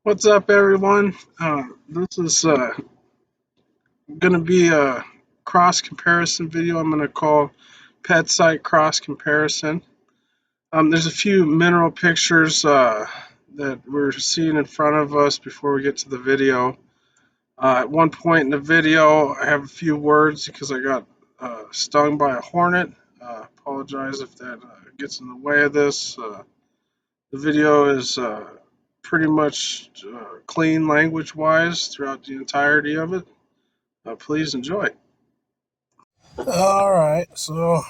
What's up, everyone? This is going to be a cross comparison video. I'm going to call Petzite cross comparison. There's a few mineral pictures that we're seeing in front of us before we get to the video. At one point in the video, I have a few words because I got stung by a hornet. Apologize if that gets in the way of this. The video is pretty much clean language-wise throughout the entirety of it. Please enjoy. Alright, so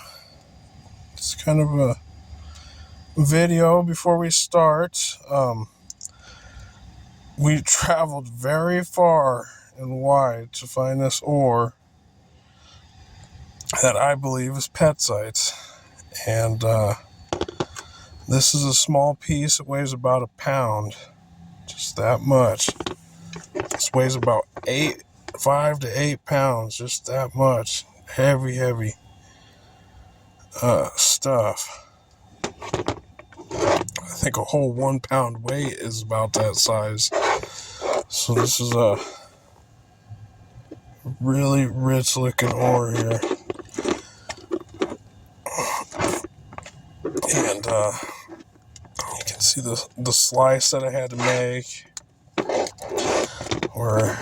it's kind of a video before we start. We traveled very far and wide to find this ore that I believe is Petzite. And this is a small piece. It weighs about a pound. Just that much. This weighs about 5 to 8 pounds. Just that much. Heavy stuff. I think a whole 1 pound weight is about that size. So this is a really rich looking ore here. And you can see the slice that I had to make, where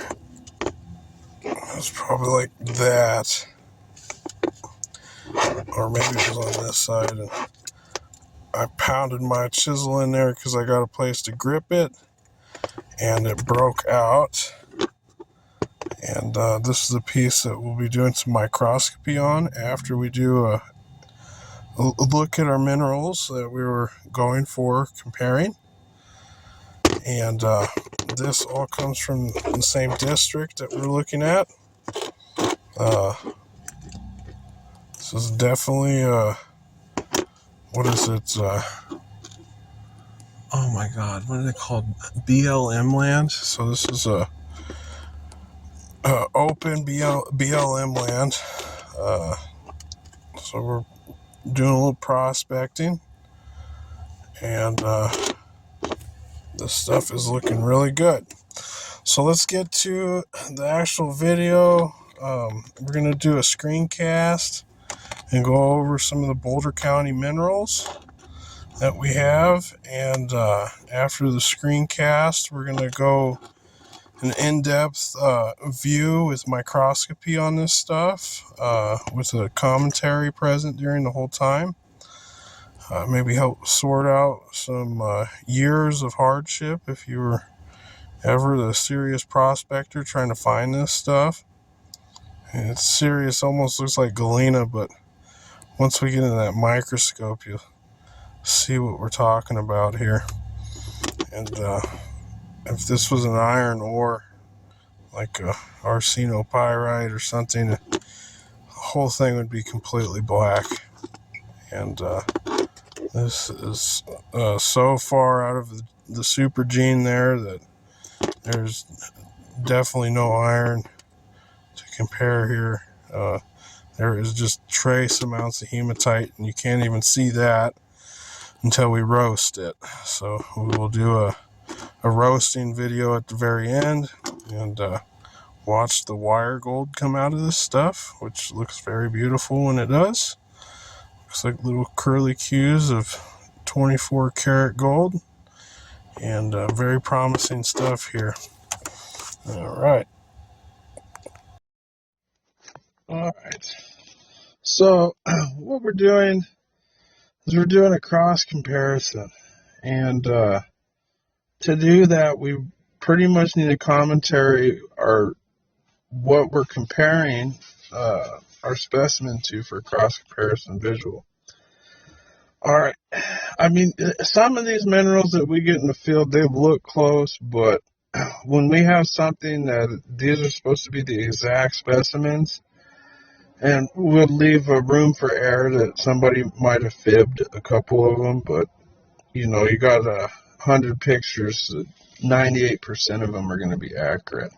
it was probably like that, or maybe it was on this side. And I pounded my chisel in there because I got a place to grip it, and it broke out. And this is a piece that we'll be doing some microscopy on after we do a look at our minerals that we were going for comparing. And this all comes from the same district that we're looking at. This is definitely what is it? Oh my God, what are they called? BLM land. So this is a open BLM land. So we're doing a little prospecting, and this stuff is looking really good. So let's get to the actual video. We're going to do a screencast and go over some of the Boulder County minerals that we have. And after the screencast, we're going to go an in-depth view with microscopy on this stuff, with a commentary present during the whole time. Maybe help sort out some years of hardship if you were ever the serious prospector trying to find this stuff. And it's serious, almost looks like galena, but once we get into that microscope, you'll see what we're talking about here. And if this was an iron ore, like a arsenopyrite or something, the whole thing would be completely black. And this is so far out of the supergene there that there's definitely no iron to compare here. There is just trace amounts of hematite, and you can't even see that until we roast it. So we will do a roasting video at the very end, and watch the wire gold come out of this stuff, which looks very beautiful when it does. Looks like little curly cues of 24 karat gold, and very promising stuff here. All right. So what we're doing is we're doing a cross comparison, and to do that, we pretty much need a commentary or what we're comparing our specimen to for cross comparison visual. All right. I mean, some of these minerals that we get in the field, they look close, but when we have something that these are supposed to be the exact specimens, and we'll leave a room for error that somebody might have fibbed a couple of them, but you know, you got 100 pictures, 98% of them are going to be accurate.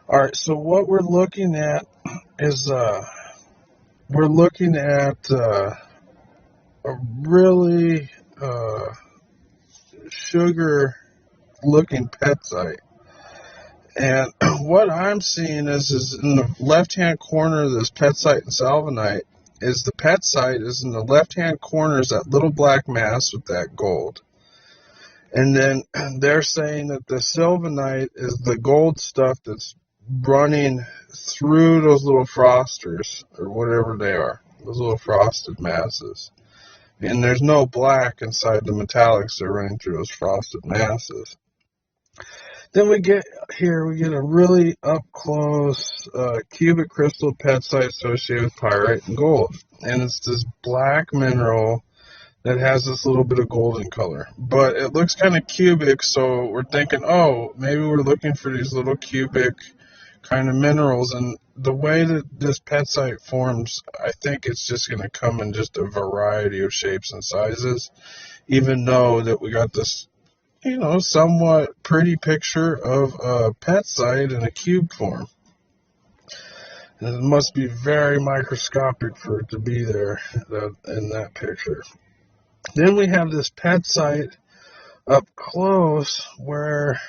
All right, so what we're looking at is we're looking at a really sugar looking petzite. And what I'm seeing is in the left-hand corner of this petzite and sylvanite, is the petzite is in the left-hand corner is that little black mass with that gold. And then they're saying that the sylvanite is the gold stuff that's running through those little frosters, or whatever they are, those little frosted masses. And there's no black inside the metallics that are running through those frosted masses. Then we get a really up close cubic crystal petzite associated with pyrite and gold. And it's this black mineral that has this little bit of golden color. But it looks kind of cubic, so we're thinking, oh, maybe we're looking for these little cubic kind of minerals. And the way that this petzite forms, I think it's just going to come in just a variety of shapes and sizes, even though that we got this, somewhat pretty picture of a petzite in a cube form. And it must be very microscopic for it to be there in that picture. Then we have this petzite up close where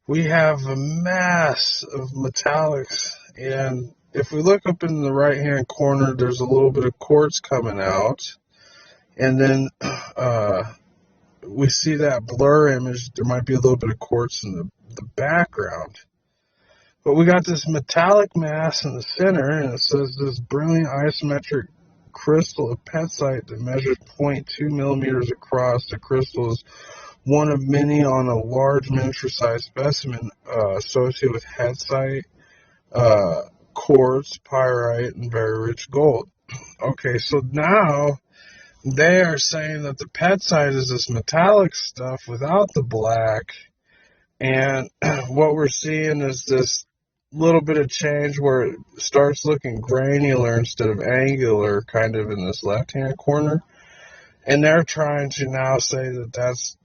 we have a mass of metallics. And if we look up in the right-hand corner, there's a little bit of quartz coming out. And then we see that blur image. There might be a little bit of quartz in the background. But we got this metallic mass in the center, and it says this brilliant isometric crystal of petzite that measures 0.2 millimeters across. The crystal is one of many on a large miniature-sized specimen associated with hetzite, quartz, pyrite, and very rich gold. Okay, so now they are saying that the petzite is this metallic stuff without the black, and what we're seeing is this little bit of change where it starts looking granular instead of angular, kind of in this left-hand corner. And they're trying to now say that that's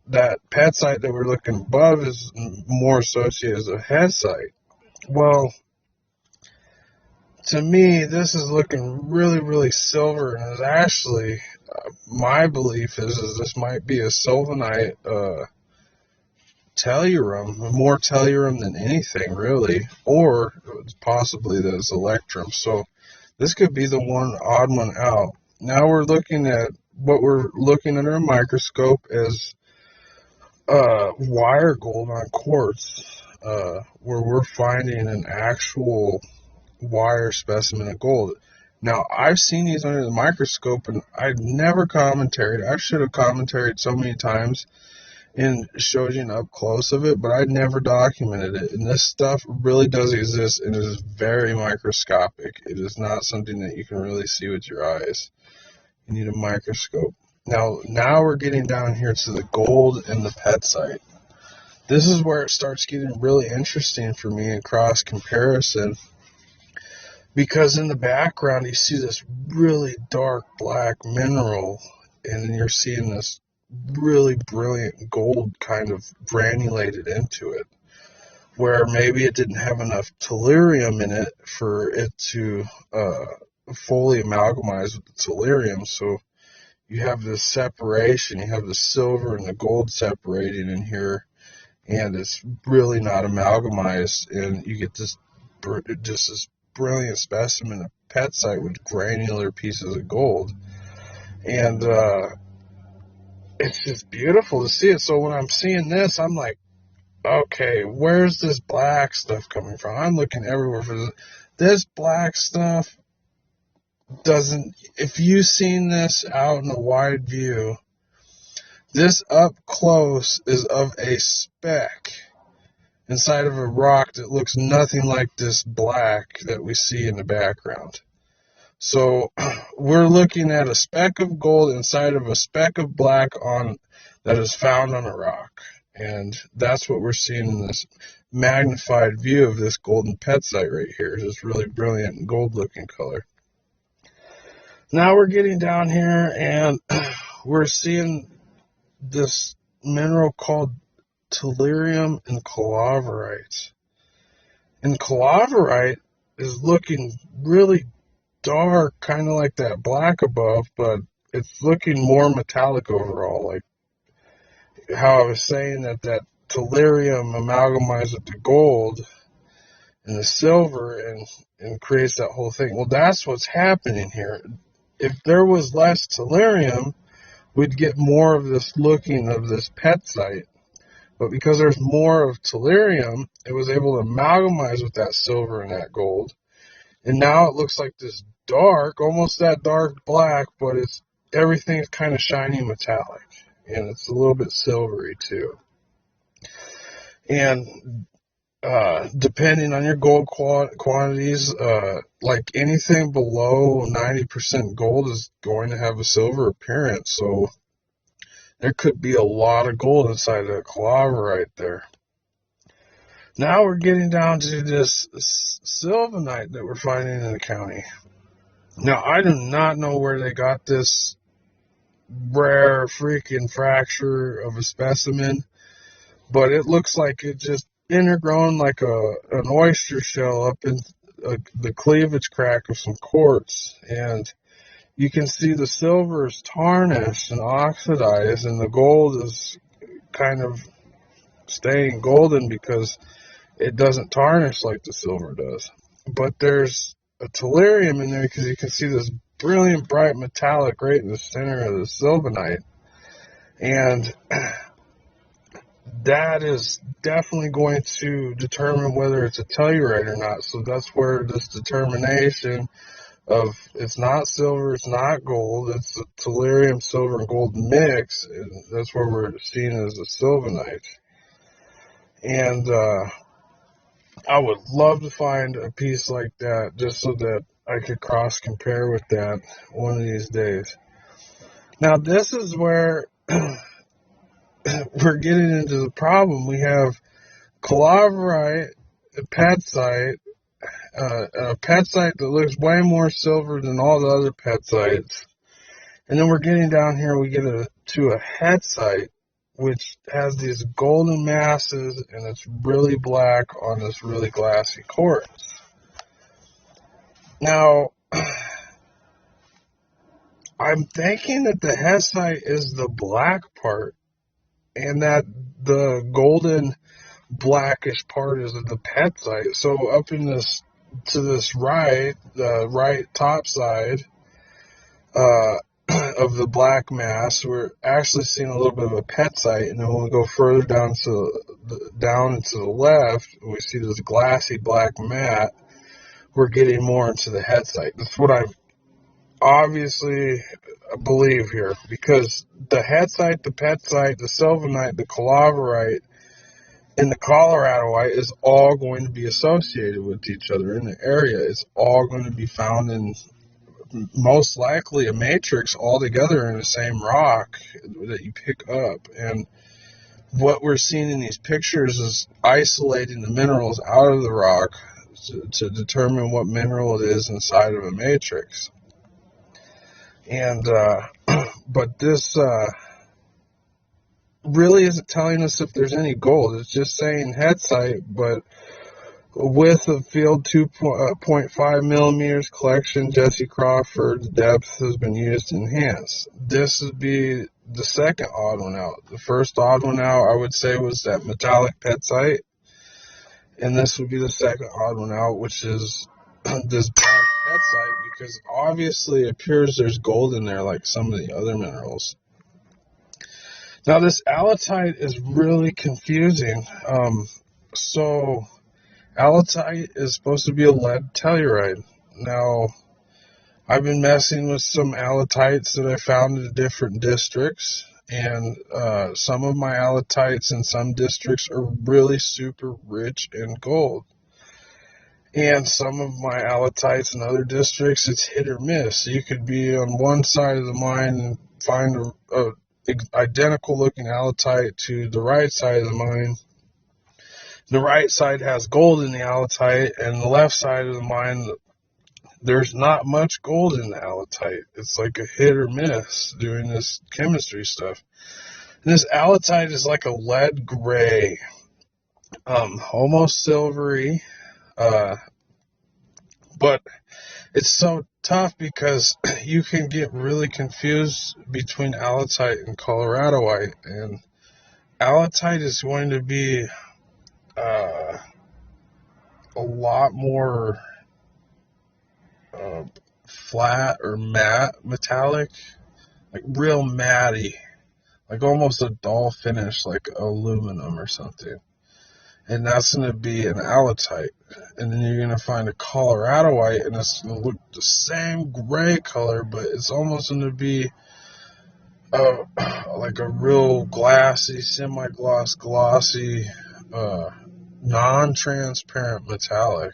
that petzite that we're looking above is more associated as a hetzite. Well, to me, this is looking really, really silver, and it's actually, my belief is this might be a sylvanite tellurium, more tellurium than anything, really, or possibly this electrum. So this could be the one odd one out. Now we're looking at what we're looking under a microscope as wire gold on quartz, where we're finding an actual wire specimen of gold. Now, I've seen these under the microscope, and I've never commentaried. I should have commentaried so many times and showed you an up close of it, but I never documented it. And this stuff really does exist, and it is very microscopic. It is not something that you can really see with your eyes. You need a microscope. Now we're getting down here to the gold and the petzite. This is where it starts getting really interesting for me in cross comparison, because in the background you see this really dark black mineral, and then you're seeing this really brilliant gold kind of granulated into it, where maybe it didn't have enough tellurium in it for it to fully amalgamize with the tellurium. So you have this separation, you have the silver and the gold separating in here, and it's really not amalgamized, and you get this just this brilliant specimen of petzite with granular pieces of gold. And it's just beautiful to see it. So when I'm seeing this, I'm like, okay, where's this black stuff coming from? I'm looking everywhere for this. This black stuff doesn't, if you've seen this out in a wide view, this up close is of a speck inside of a rock that looks nothing like this black that we see in the background. So we're looking at a speck of gold inside of a speck of black that is found on a rock. And that's what we're seeing in this magnified view of this golden petzite right here. This really brilliant gold looking color. Now we're getting down here and we're seeing this mineral called tellurium and calaverite. And calaverite is looking really dark, kind of like that black above, but it's looking more metallic overall. Like, how I was saying that tellurium amalgamizes with the gold and the silver and creates that whole thing. Well, that's what's happening here. If there was less tellurium, we'd get more of this looking of this petzite. But because there's more of tellurium, it was able to amalgamize with that silver and that gold. And now it looks like this dark, almost that dark black, but everything's kind of shiny metallic. And it's a little bit silvery too. And depending on your gold quantities, like anything below 90% gold is going to have a silver appearance. So there could be a lot of gold inside of that calaverite there. Now we're getting down to this sylvanite that we're finding in the county. Now, I do not know where they got this rare freaking fracture of a specimen, but it looks like it just intergrown like an oyster shell up in the cleavage crack of some quartz. And you can see the silver is tarnished and oxidized, and the gold is kind of staying golden because it doesn't tarnish like the silver does. But there's a tellurium in there because you can see this brilliant bright metallic right in the center of the sylvanite. And that is definitely going to determine whether it's a tellurite or not. So that's where this determination of it's not silver, it's not gold, it's a tellurium, silver, and gold mix. And that's where we're seeing it as a sylvanite. And I would love to find a piece like that just so that I could cross compare with that one of these days. Now, this is where we're getting into the problem. We have calaverite, petzite, a petzite that looks way more silver than all the other petzites. And then we're getting down here, we get to a hetzite, which has these golden masses, and it's really black on this really glassy quartz. Now, I'm thinking that the hetzite is the black part, and that the golden blackish part is the petzite. So up in this, to this right, the right top side, of the black mass, we're actually seeing a little bit of a petzite, and then when we go further down and to the left, we see this glassy black mat. We're getting more into the hetzite. That's what I obviously believe here, because the hetzite, the petzite, the sylvanite, the calaverite, and the coloradoite is all going to be associated with each other in the area. It's all going to be found in most likely a matrix all together in the same rock that you pick up. And what we're seeing in these pictures is isolating the minerals out of the rock to determine what mineral it is inside of a matrix. And but this really isn't telling us if there's any gold. It's just saying hetzite, but width of field 2.5 millimeters, collection Jesse Crawford, depth has been used to enhance. This would be the second odd one out. The first odd one out, I would say, was that metallic petzite, and this would be the second odd one out, which is this black petzite, because obviously it appears there's gold in there like some of the other minerals. Now this alletite is really confusing. So alletite is supposed to be a lead telluride. Now, I've been messing with some alletites that I found in different districts, and some of my alletites in some districts are really super rich in gold. And some of my alletites in other districts, it's hit or miss. You could be on one side of the mine and find a identical looking alletite to the right side of the mine. The right side has gold in the alletite, and the left side of the mine, there's not much gold in the alletite. It's like a hit or miss doing this chemistry stuff. And this alletite is like a lead gray, almost silvery, but it's so tough because you can get really confused between alletite and coloradoite, and Allotype is going to be a lot more flat or matte metallic, like real matty, like almost a dull finish, like aluminum or something. And that's going to be an allotype. And then you're going to find a Coloradoite, and it's going to look the same gray color, but it's almost going to be like a real glassy, semi-gloss, glossy, non-transparent metallic.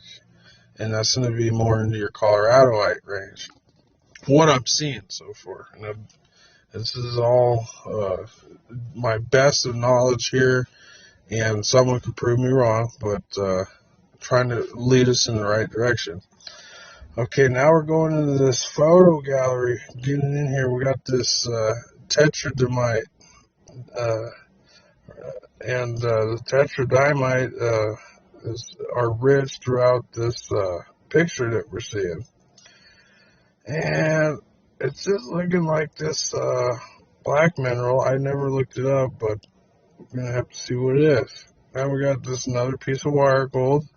And that's going to be more into your Coloradoite range. What I'm seeing so far. And this is all my best of knowledge here, and someone could prove me wrong, but trying to lead us in the right direction. Okay, now we're going into this photo gallery. Getting in here, we got this tetradymite, and the tetradymite are rich throughout this picture that we're seeing. And it's just looking like this black mineral. I never looked it up, but we're going to have to see what it is. Now we got this another piece of wire gold.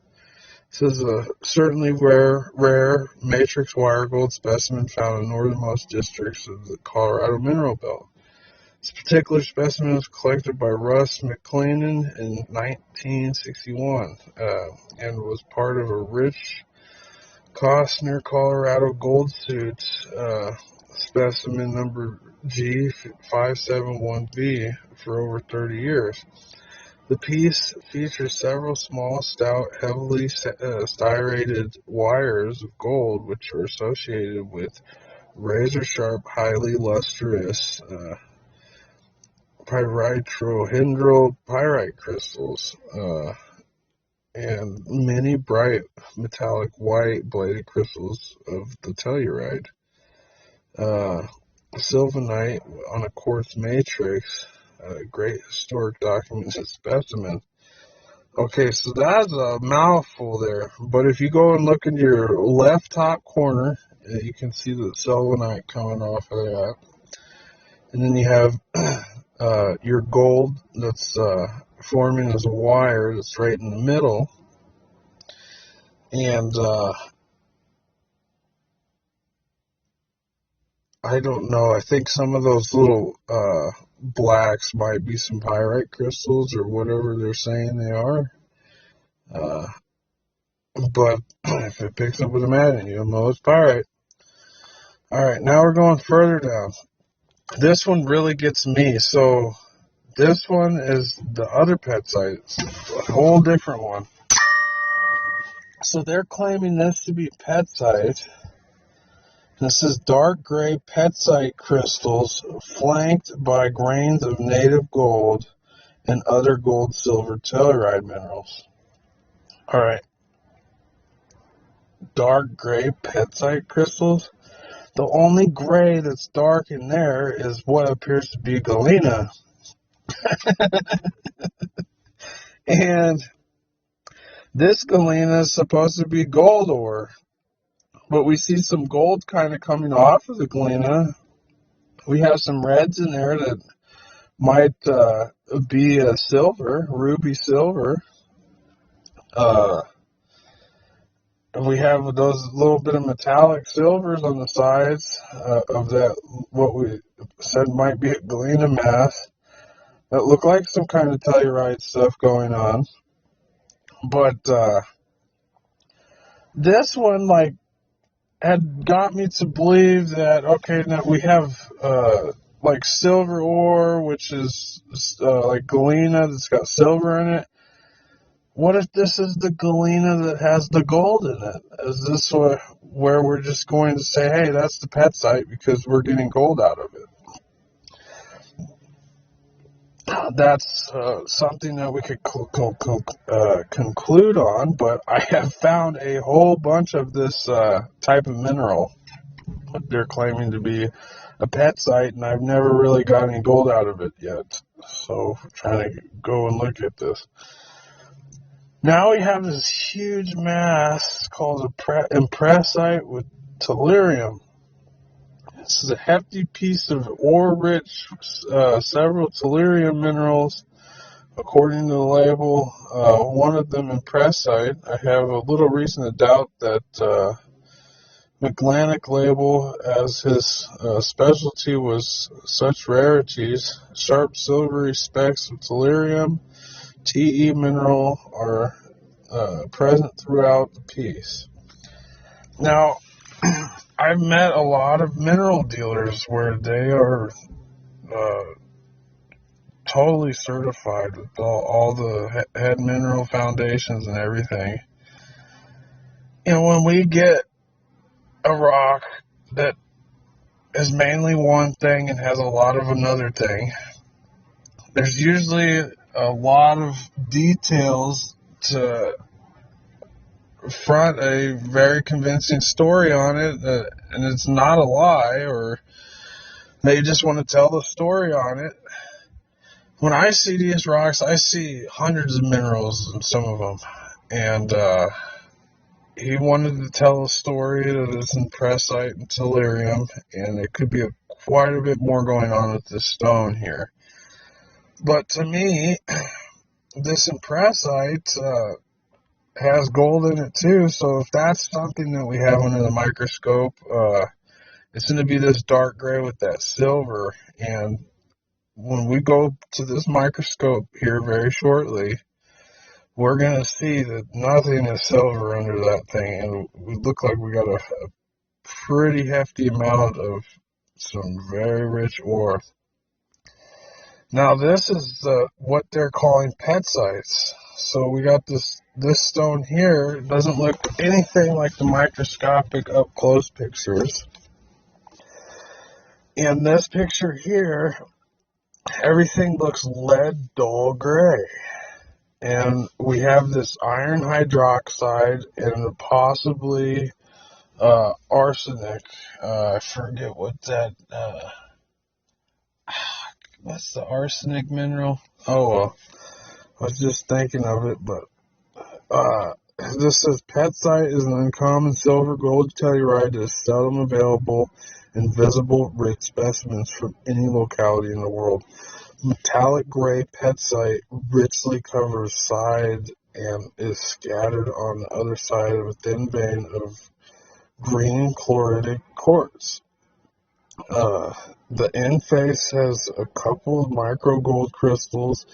This is a certainly rare matrix wire gold specimen found in northernmost districts of the Colorado Mineral Belt. This particular specimen was collected by Russ McLennan in 1961 and was part of a rich Costner, Colorado gold suit specimen number G571V for over 30 years. The piece features several small, stout, heavily striated wires of gold, which are associated with razor-sharp, highly lustrous pyritrohydral pyrite crystals, and many bright metallic white bladed crystals of the telluride. Sylvanite on a quartz matrix, a great historic documented specimen. Okay, so that's a mouthful there, but if you go and look in your left top corner, you can see the sylvanite coming off of that. And then you have your gold that's forming as a wire that's right in the middle. And I don't know, I think some of those little blacks might be some pyrite crystals or whatever they're saying they are. But if it picks up with a magnet, you'll know it's pyrite. Alright, now we're going further down. This one really gets me. So this one is the other Petzite. It's a whole different one. So they're claiming this to be Petzite. This is dark gray Petzite crystals flanked by grains of native gold and other gold silver telluride minerals. Alright. Dark gray Petzite crystals. The only gray that's dark in there is what appears to be galena. And this galena is supposed to be gold ore. But we see some gold kind of coming off of the galena. We have some reds in there that might be a silver, ruby silver. We have those little bit of metallic silvers on the sides of that, what we said might be a galena mass. That look like some kind of telluride stuff going on. But this one, like, had got me to believe that, okay, now we have like silver ore, which is like galena that's got silver in it. What if this is the galena that has the gold in it? Is this where we're just going to say, hey, that's the Petzite because we're getting gold out of it? That's something that we could conclude on, but I have found a whole bunch of this type of mineral. They're claiming to be a Petzite, and I've never really got any gold out of it yet. So I'm trying to go and look at this. Now we have this huge mass called impressite with tellurium. This is a hefty piece of ore-rich, several tellurium minerals according to the label, one of them in Petzite. I have a little reason to doubt that McLanick label, as his specialty was such rarities. Sharp silvery specks of tellurium, Te mineral are present throughout the piece. Now, I've met a lot of mineral dealers where they are totally certified with all the head mineral foundations and everything. And when we get a rock that is mainly one thing and has a lot of another thing, there's usually a lot of details to front a very convincing story on it, and it's not a lie, or they just want to tell the story on it. When I see these rocks, I see hundreds of minerals in some of them, and he wanted to tell a story that is in Petzite and tellurium, and it could be quite a bit more going on with this stone here. But to me, this Petzite has gold in it too, so if that's something that we have under the microscope, it's going to be this dark gray with that silver. And when we go to this microscope here very shortly, we're going to see that nothing is silver under that thing, and we look like we got a pretty hefty amount of some very rich ore. Now this is what they're calling Petzites. So we got this stone here. It doesn't look anything like the microscopic up close pictures. In this picture here, everything looks lead dull gray. And we have this iron hydroxide and possibly arsenic. I forget what that what's the arsenic mineral? Oh well, I was just thinking of it, but this says Petzite is an uncommon silver gold telluride that is seldom available in visible rich specimens from any locality in the world. Metallic gray Petzite richly covers side and is scattered on the other side of a thin vein of green chloritic quartz. The end face has a couple of micro gold crystals,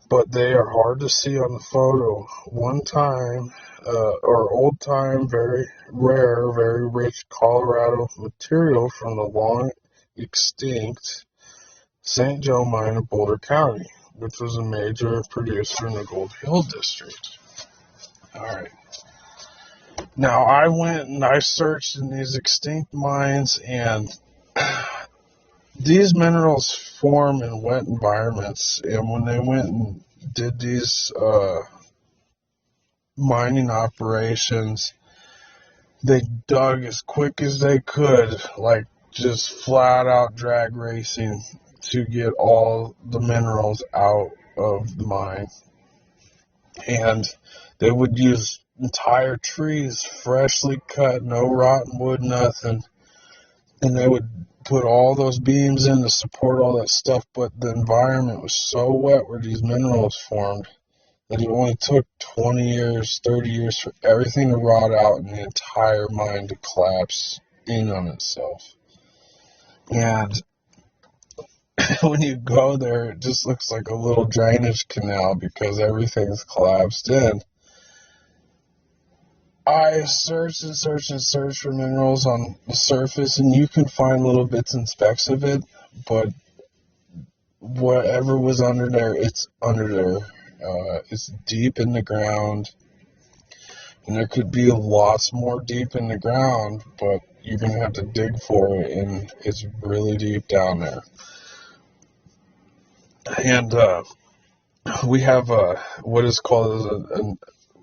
but they are hard to see on the photo. Old time, very rare, very rich Colorado material from the long extinct St. Joe mine of Boulder County, which was a major producer in the Gold Hill district. Alright. Now I went and I searched in these extinct mines, and these minerals form in wet environments, and when they went and did these mining operations, they dug as quick as they could, like just flat out drag racing to get all the minerals out of the mine. And they would use entire trees, freshly cut, no rotten wood, nothing, and they would put all those beams in to support all that stuff, but the environment was so wet where these minerals formed that it only took 20 years, 30 years for everything to rot out and the entire mine to collapse in on itself. And when you go there, it just looks like a little drainage canal because everything's collapsed in. I searched and searched and searched for minerals on the surface, and you can find little bits and specks of it, but whatever was under there, it's under there. It's deep in the ground, and there could be lots more deep in the ground, but you're going to have to dig for it, and it's really deep down there. And we have what is called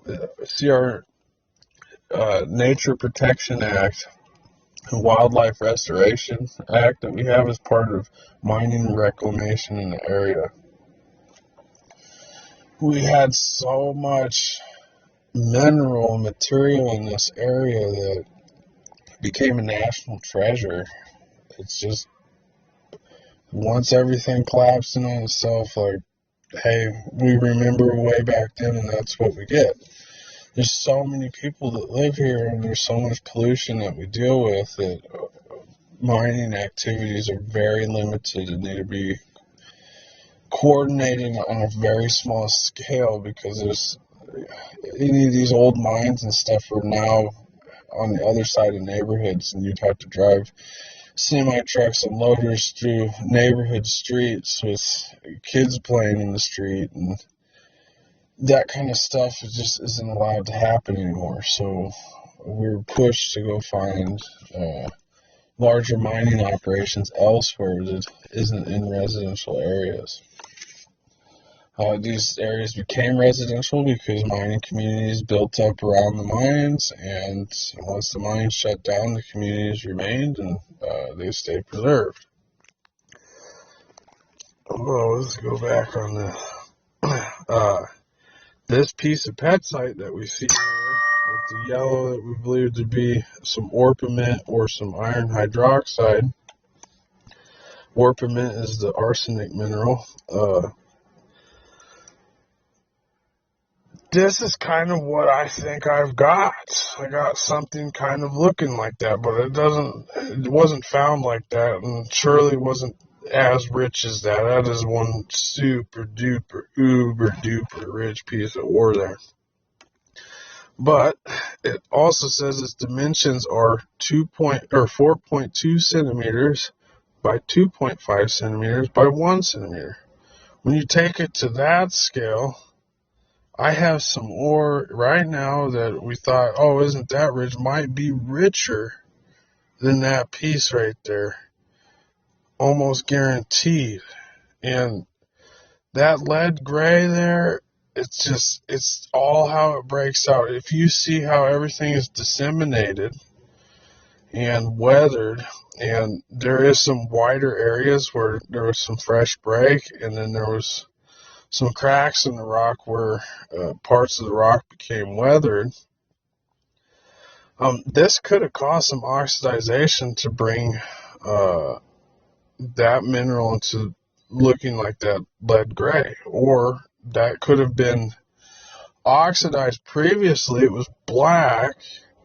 a CR Nature Protection Act, a Wildlife Restoration Act that we have as part of mining and reclamation in the area. We had so much mineral material in this area that became a national treasure. It's just, once everything collapsed in on itself, like, hey, we remember way back then, and that's what we get. There's so many people that live here, and there's so much pollution that we deal with that mining activities are very limited and need to be coordinated on a very small scale, because there's any of these old mines and stuff are now on the other side of neighborhoods, and you'd have to drive semi trucks and loaders through neighborhood streets with kids playing in the street, and that kind of stuff just isn't allowed to happen anymore. So we're pushed to go find larger mining operations elsewhere that isn't in residential areas. These areas became residential because mining communities built up around the mines, and once the mines shut down, the communities remained, and they stayed preserved. Oh, let's go back on this. This piece of petzite that we see here with the yellow that we believe to be some orpiment or some iron hydroxide. Orpiment is the arsenic mineral. This is kind of what I think I've got. I got something kind of looking like that, but it wasn't found like that, and surely wasn't as rich as that. That is one super duper, uber duper rich piece of ore there. But it also says its dimensions are 4.2 centimeters by 2.5 centimeters by 1 centimeter. When you take it to that scale, I have some ore right now that we thought, oh, isn't that rich? Might be richer than that piece right there. Almost guaranteed. And that lead gray there, it's all how it breaks out. If you see how everything is disseminated and weathered, and there is some wider areas where there was some fresh break, and then there was some cracks in the rock where parts of the rock became weathered. This could have caused some oxidization to bring that mineral into looking like that lead gray, or that could have been oxidized previously. It was black,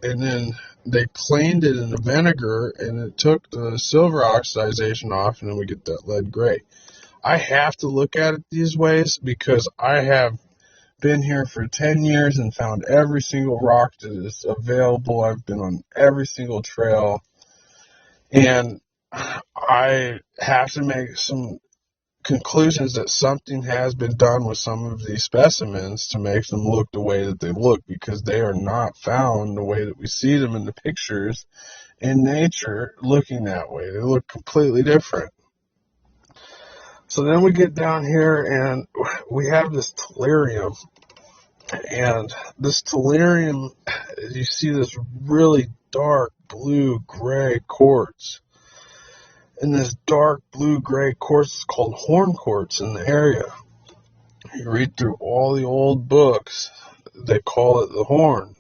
and then they cleaned it in the vinegar, and it took the silver oxidization off, and then we get that lead gray. I have to look at it these ways because I have been here for 10 years and found every single rock that is available. I've been on every single trail, and I have to make some conclusions that something has been done with some of these specimens to make them look the way that they look, because they are not found the way that we see them in the pictures in nature looking that way. They look completely different. So then we get down here and we have this tellurium, and this tellurium, you see this really dark blue gray quartz. And this dark blue gray quartz is called horn quartz in the area. You read through all the old books, they call it the horn.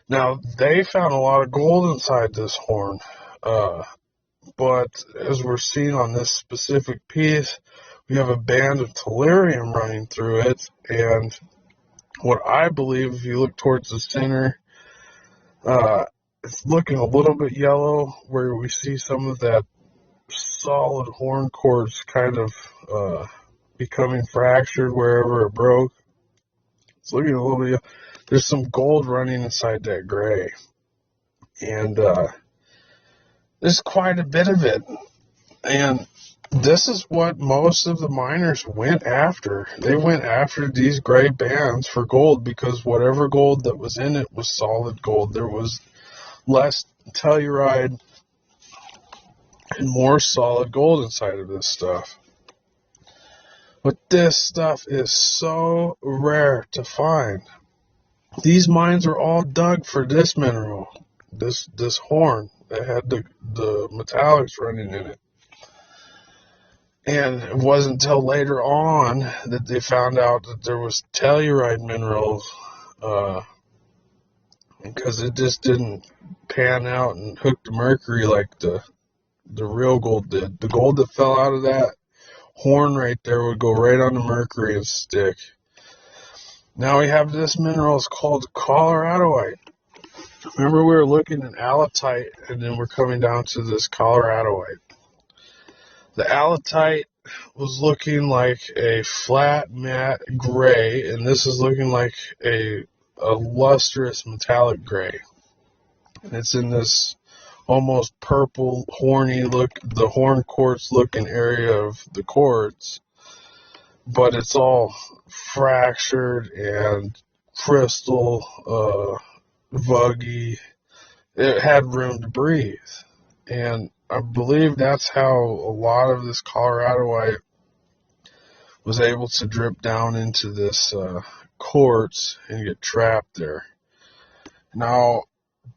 Now, they found a lot of gold inside this horn, but as we're seeing on this specific piece, we have a band of tellurium running through it, and what I believe, if you look towards the center, it's looking a little bit yellow, where we see some of that solid horn quartz kind of becoming fractured wherever it broke. It's looking a little bit. There's some gold running inside that gray, and there's quite a bit of it. And this is what most of the miners went after. They went after these gray bands for gold, because whatever gold that was in it was solid gold. There was less telluride and more solid gold inside of this stuff. But this stuff is so rare to find. These mines are all dug for this mineral, this horn that had the metallics running in it. And it wasn't until later on that they found out that there was telluride minerals, because it just didn't pan out and hook the mercury like the real gold did. The gold that fell out of that horn right there would go right on the mercury and stick. Now we have this mineral. It's called Coloradoite. Remember we were looking at allotype, and then we're coming down to this Coloradoite. The allotype was looking like a flat matte gray, and this is looking like a lustrous metallic gray. And it's in this almost purple, horny look, the horn quartz looking area of the quartz, but it's all fractured and crystal, vuggy. It had room to breathe. And I believe that's how a lot of this Coloradoite was able to drip down into this quartz and get trapped there. Now,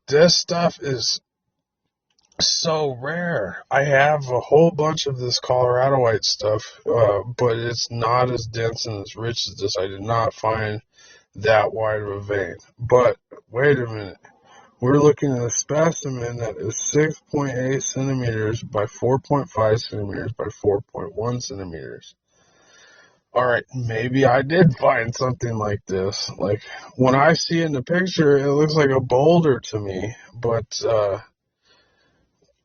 this stuff is so rare. I have a whole bunch of this Coloradoite stuff, but it's not as dense and as rich as this. I did not find that wide of a vein. But wait a minute. We're looking at a specimen that is 6.8 centimeters by 4.5 centimeters by 4.1 centimeters. All right, maybe I did find something like this. Like, when I see in the picture, it looks like a boulder to me. But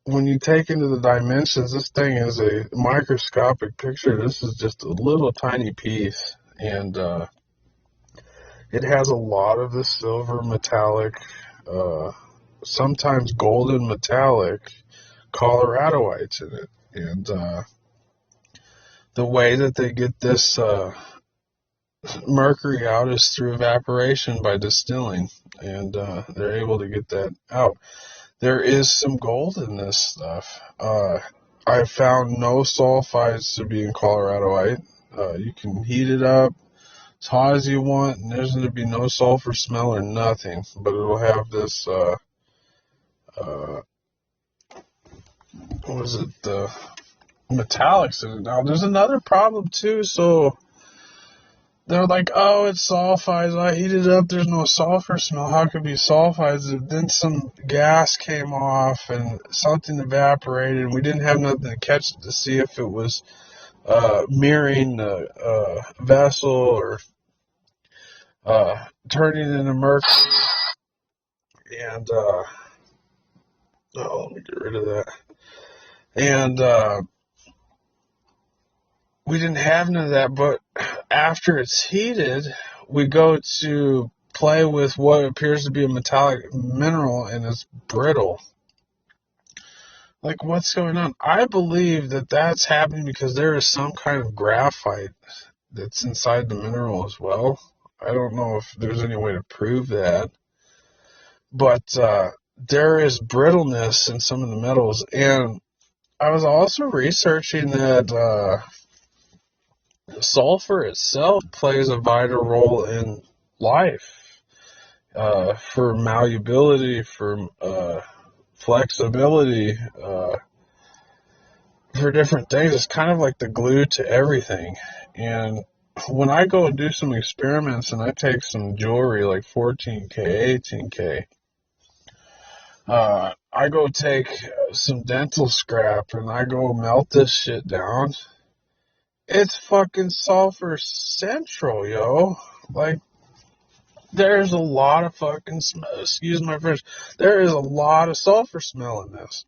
when you take into the dimensions, this thing is a microscopic picture. This is just a little tiny piece. And it has a lot of the silver metallic, sometimes golden metallic Coloradoites in it. And the way that they get this mercury out is through evaporation by distilling, and they're able to get that out. There is some gold in this stuff. I found no sulfides to be in Coloradoite. You can heat it up as hot as you want, and there's going to be no sulfur smell or nothing, but it'll have this, what is it, the metallics in it. Now, there's another problem, too, so they're like, oh, it's sulfides. I heated it up. There's no sulfur smell. How could it be sulfides? And then some gas came off and something evaporated. And we didn't have nothing to catch it to see if it was mirroring the vessel or turning into mercury. And, let me get rid of that. And we didn't have none of that, but after it's heated, we go to play with what appears to be a metallic mineral, and it's brittle. Like, what's going on? I believe that that's happening because there is some kind of graphite that's inside the mineral as well. I don't know if there's any way to prove that, but there is brittleness in some of the metals. And I was also researching that sulfur itself plays a vital role in life, for malleability, for flexibility, for different things. It's kind of like the glue to everything. And when I go and do some experiments and I take some jewelry like 14K, 18K, I go take some dental scrap and I go melt this shit down. It's fucking sulfur central, yo. Like, there's a lot of fucking smell. Excuse my French. There is a lot of sulfur smell in this.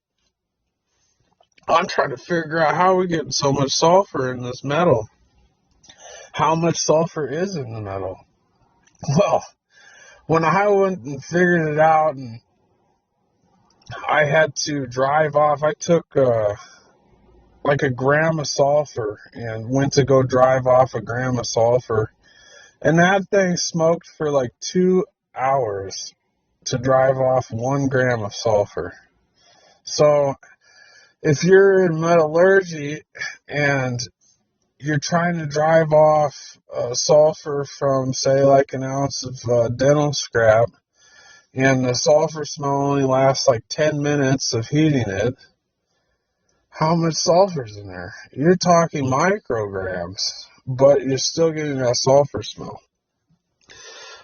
I'm trying to figure out how we're getting so much sulfur in this metal. How much sulfur is in the metal? Well, when I went and figured it out and I had to drive off, I took like a gram of sulfur and went to go drive off a gram of sulfur. And that thing smoked for like 2 hours to drive off 1 gram of sulfur. So if you're in metallurgy and you're trying to drive off sulfur from, say, like an ounce of dental scrap, and the sulfur smell only lasts like 10 minutes of heating it, how much sulfur is in there? You're talking micrograms, but you're still getting that sulfur smell.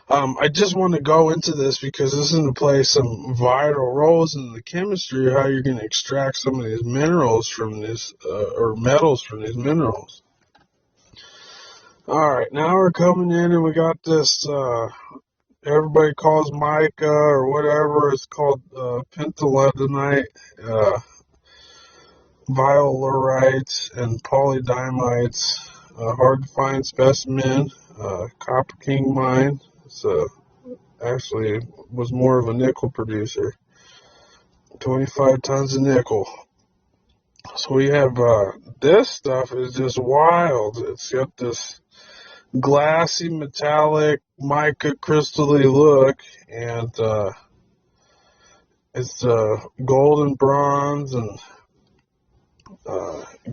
I just want to go into this because this is going to play some vital roles in the chemistry of how you're going to extract some of these minerals from this, or metals from these minerals. Alright, now we're coming in and we got this, everybody calls mica or whatever. It's called pentaletonite, violarites, and polydimites. Hard to find specimen. Copper King mine. It's actually was more of a nickel producer. 25 tons of nickel. So we have this stuff is just wild. It's got this glassy, metallic, mica crystally look, and it's gold and bronze and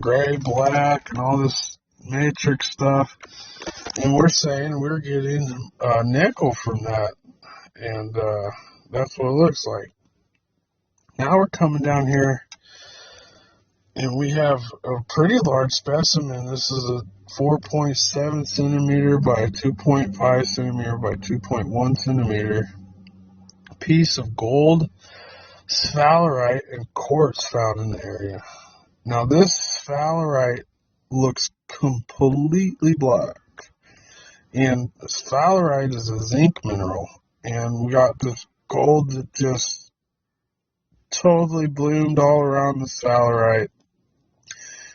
gray, black, and all this matrix stuff. And we're saying we're getting nickel from that, and that's what it looks like. Now we're coming down here, and we have a pretty large specimen. This is a 4.7 centimeter by 2.5 centimeter by 2.1 centimeter piece of gold, sphalerite, and quartz found in the area. Now this sphalerite looks completely black, and sphalerite is a zinc mineral, and we got this gold that just totally bloomed all around the sphalerite,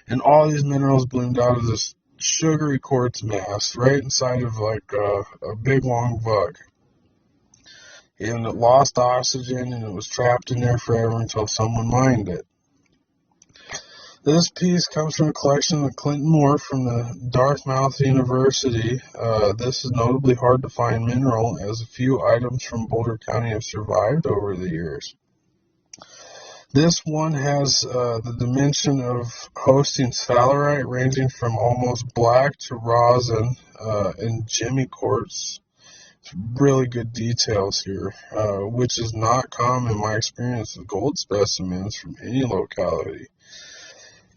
and all these minerals bloomed out of this sugary quartz mass right inside of like a big long vug. And it lost oxygen and it was trapped in there forever until someone mined it. This piece comes from a collection of Clinton Moore from the Dartmouth University. This is notably hard to find mineral, as a few items from Boulder County have survived over the years. This one has the dimension of hosting sphalerite ranging from almost black to rosin and Jimmy quartz. It's really good details here, which is not common in my experience with gold specimens from any locality.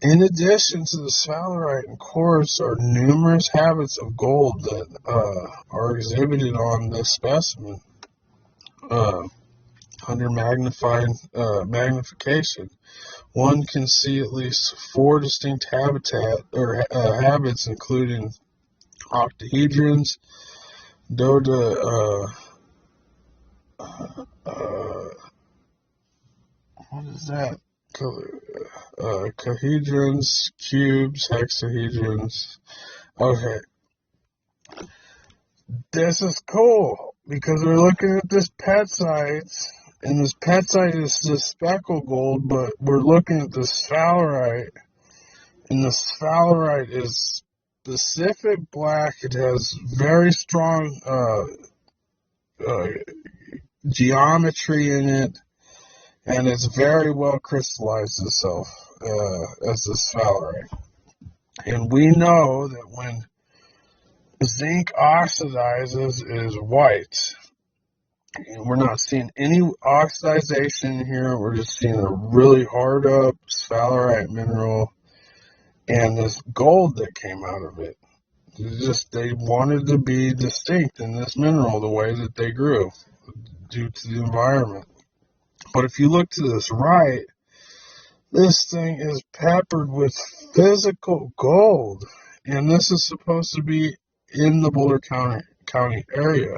In addition to the sphalerite and quartz are numerous habits of gold that are exhibited on this specimen under magnification. One can see at least 4 distinct habits, including octahedrons, what is that? Cahedrons, cubes, hexahedrons. Okay. This is cool because we're looking at this petzite, and this petzite is this speckle gold, but we're looking at this sphalerite, and the sphalerite is specific black. It has very strong geometry in it, and it's very well crystallized itself as the sphalerite. And we know that when zinc oxidizes, it is white. And we're not seeing any oxidization here. We're just seeing a really hard up sphalerite mineral and this gold that came out of it. They wanted to be distinct in this mineral the way that they grew due to the environment. But if you look to this right, this thing is peppered with physical gold, and this is supposed to be in the Boulder County area.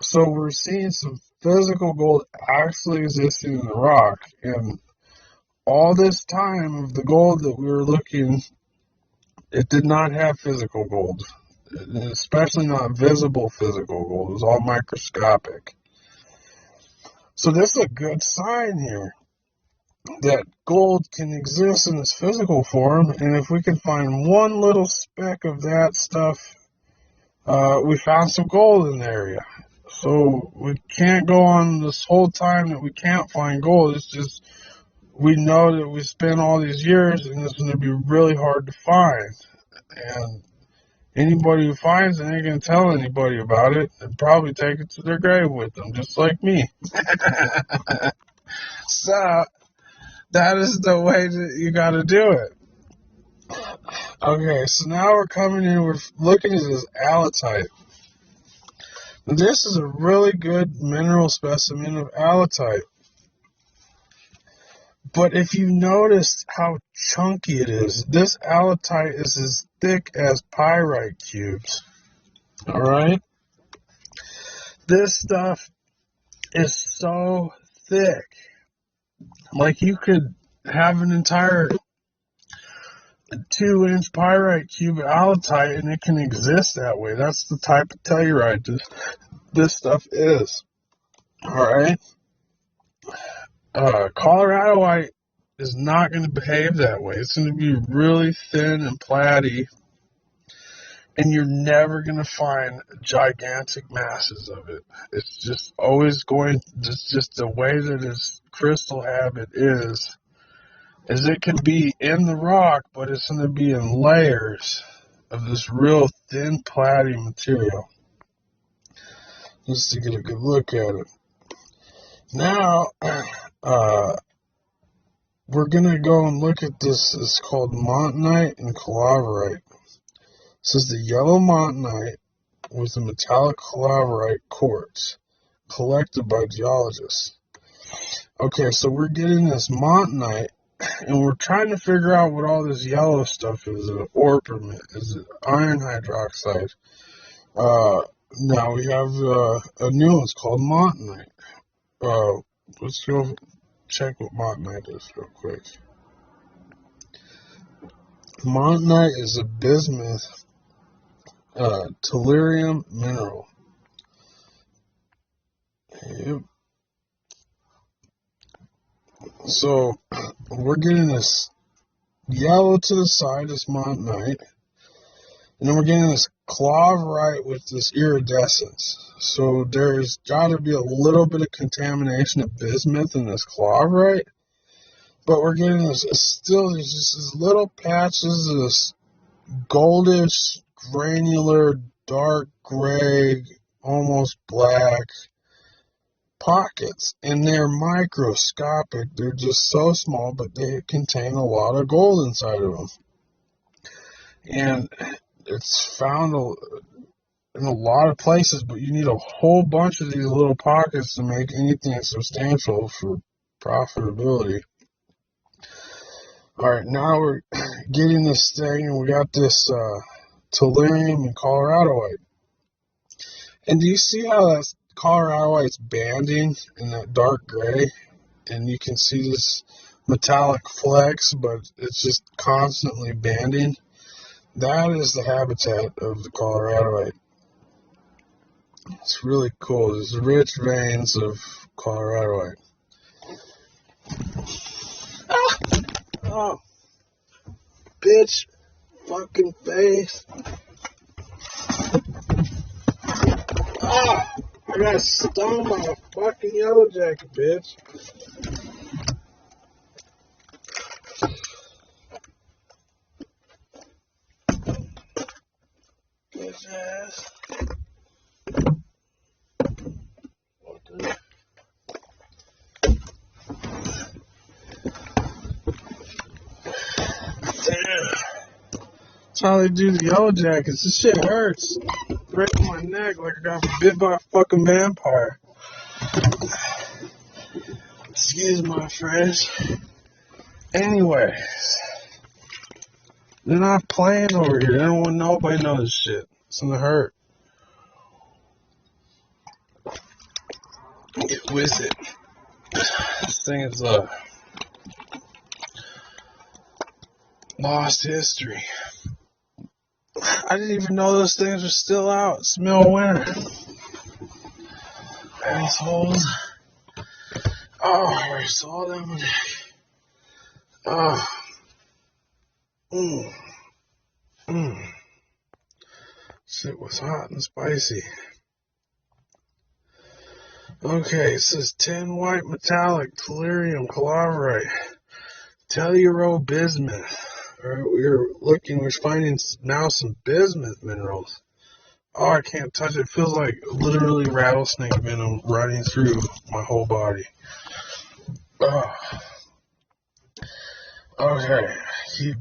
So we're seeing some physical gold actually existing in the rock, and all this time of the gold that we were looking, it did not have physical gold, especially not visible physical gold. It was all microscopic. So this is a good sign here that gold can exist in its physical form, and if we can find one little speck of that stuff, we found some gold in the area. So we can't go on this whole time that we can't find gold. It's just we know that we spent all these years, and it's going to be really hard to find. And anybody who finds it ain't going to tell anybody about it and probably take it to their grave with them, just like me. So that is the way that you got to do it. Okay, so now we're coming in, we're looking at this allotype. This is a really good mineral specimen of allotype. But if you notice how chunky it is, this alloyite is as thick as pyrite cubes. All right? This stuff is so thick. Like you could have an entire 2-inch pyrite cube of alloyite and it can exist that way. That's the type of telluride this stuff is. All right? Coloradoite is not going to behave that way. It's going to be really thin and platy, and you're never going to find gigantic masses of it. It's just always going, just the way that its crystal habit is it can be in the rock, but it's going to be in layers of this real thin, platy material. Just to get a good look at it. Now, we're going to go and look at this. It's called montonite and calaverite. This is the yellow montonite with the metallic calaverite quartz collected by geologists. Okay, so we're getting this montonite, and we're trying to figure out what all this yellow stuff is. Is it orpiment? Is it iron hydroxide? Now we have a new one. It's called montonite. Let's go check what montonite is real quick. Montonite is a bismuth tellurium mineral. Yep. So we're getting this yellow to the side, this montonite, and then we're getting this calaverite with this iridescence. So there's got to be a little bit of contamination of bismuth in this calaverite, but we're getting this still there's just these little patches of this goldish, granular, dark gray, almost black pockets, and they're microscopic. They're just so small, but they contain a lot of gold inside of them. And it's found in a lot of places, but you need a whole bunch of these little pockets to make anything substantial for profitability. All right, now we're getting this thing, and we got this tellurium and coloradoite. And do you see how that coloradoite's banding in that dark gray? And you can see this metallic flex, but it's just constantly banding. That is the habitat of the coloradoite. It's really cool. There's rich veins of coloradoite. Oh, bitch, fucking face. I got stung by a fucking yellow jacket, bitch. Bitch ass. What the? Damn. That's how they do the yellow jackets. This shit hurts. Breaking my neck like I got bit by a fucking vampire. Excuse my French. Anyway, they're not playing over here. They don't want nobody to know this shit. It's gonna hurt. Get with it. This thing is lost history. I didn't even know those things were still out. Smell winter. Assholes. Oh, I saw them. Oh. Shit was hot and spicy. Okay, it says tin white metallic, tellurium, calaverite, telluro bismuth. Alright, we're finding now some bismuth minerals. Oh, I can't touch it. It feels like literally rattlesnake venom running through my whole body. Oh. Okay,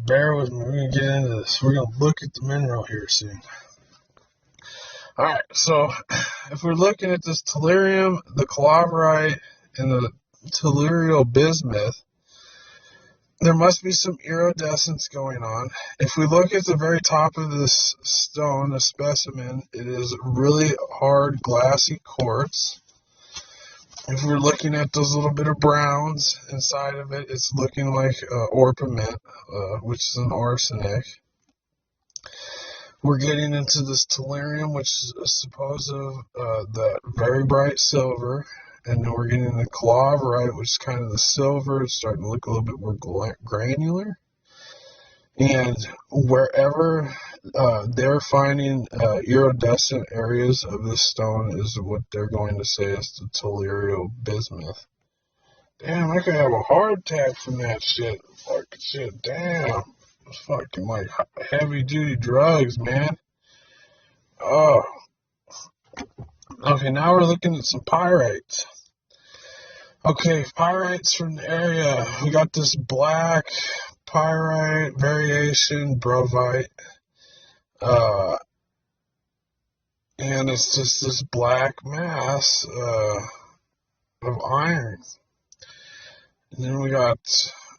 bear with me. We're going to get into this. We're going to look at the mineral here soon. Alright, so if we're looking at this tellurium, the calaverite, and the tellurial bismuth, there must be some iridescence going on. If we look at the very top of this stone, the specimen, it is really hard, glassy quartz. If we're looking at those little bit of browns inside of it, it's looking like orpiment, which is an arsenic. We're getting into this tellurium, which is supposed of that very bright silver. And then we're getting the calaverite, which is kind of the silver. It's starting to look a little bit more granular. And wherever they're finding iridescent areas of this stone is what they're going to say is the tellurial bismuth. Damn, I could have a heart attack from that shit. Fucking shit, damn. It's fucking like heavy duty drugs, man. Oh. Okay, now we're looking at some pyrites. Okay, pyrites from the area. We got this black pyrite variation, brovite. And it's just this black mass of iron. And then we got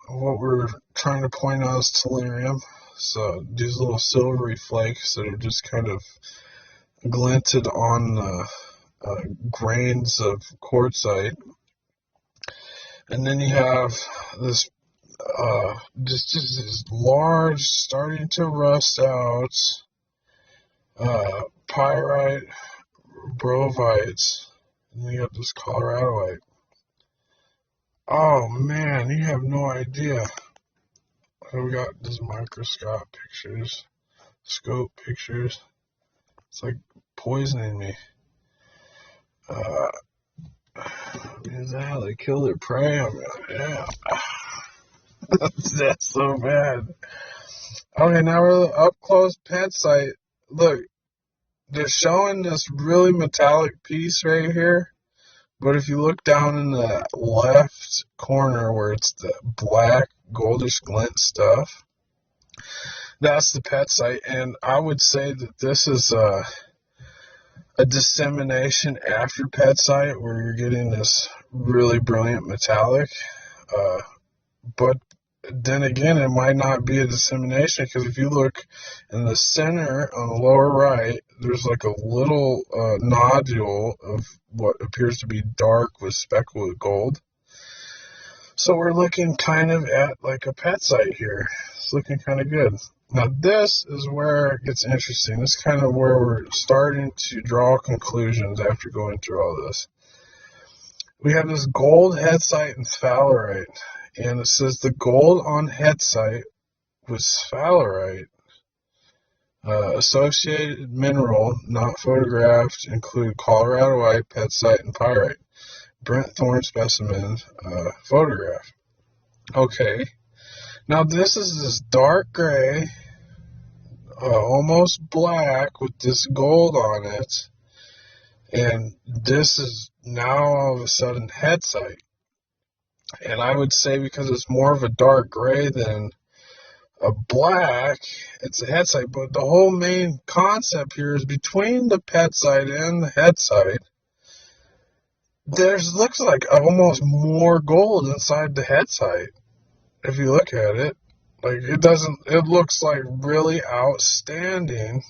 what we're trying to point out is tellurium. So these little silvery flakes that are just kind of glinted on the grains of quartzite. And then you have this just this large, starting to rust out pyrite brovites. And then you got this coloradoite. Oh man, you have no idea. We got this microscope pictures, scope pictures. It's like poisoning me. Is that how they kill their prey? I mean, yeah. That's so bad. Okay, now we're up close Petzite. Look, they're showing this really metallic piece right here. But if you look down in the left corner where it's the black goldish glint stuff, that's the Petzite. And I would say that this is a dissemination after Petzite where you're getting this really brilliant metallic. But then again, it might not be a dissemination because if you look in the center on the lower right, there's like a little nodule of what appears to be dark with speckled with gold. So we're looking kind of at like a Petzite here. It's looking kind of good. Now this is where it gets interesting. This is kind of where we're starting to draw conclusions after going through all this. We have this gold hetzite and sphalerite. And it says the gold on hetzite with sphalerite. Associated mineral not photographed include coloradoite, petzite, and pyrite. Brent Thorne specimen photograph. Okay. Now this is this dark gray, almost black with this gold on it. And this is now all of a sudden hetzite. And I would say because it's more of a dark gray than a black, it's a hetzite. But the whole main concept here is between the petzite and the hetzite, there's looks like almost more gold inside the hetzite. If you look at it, like it looks like really outstanding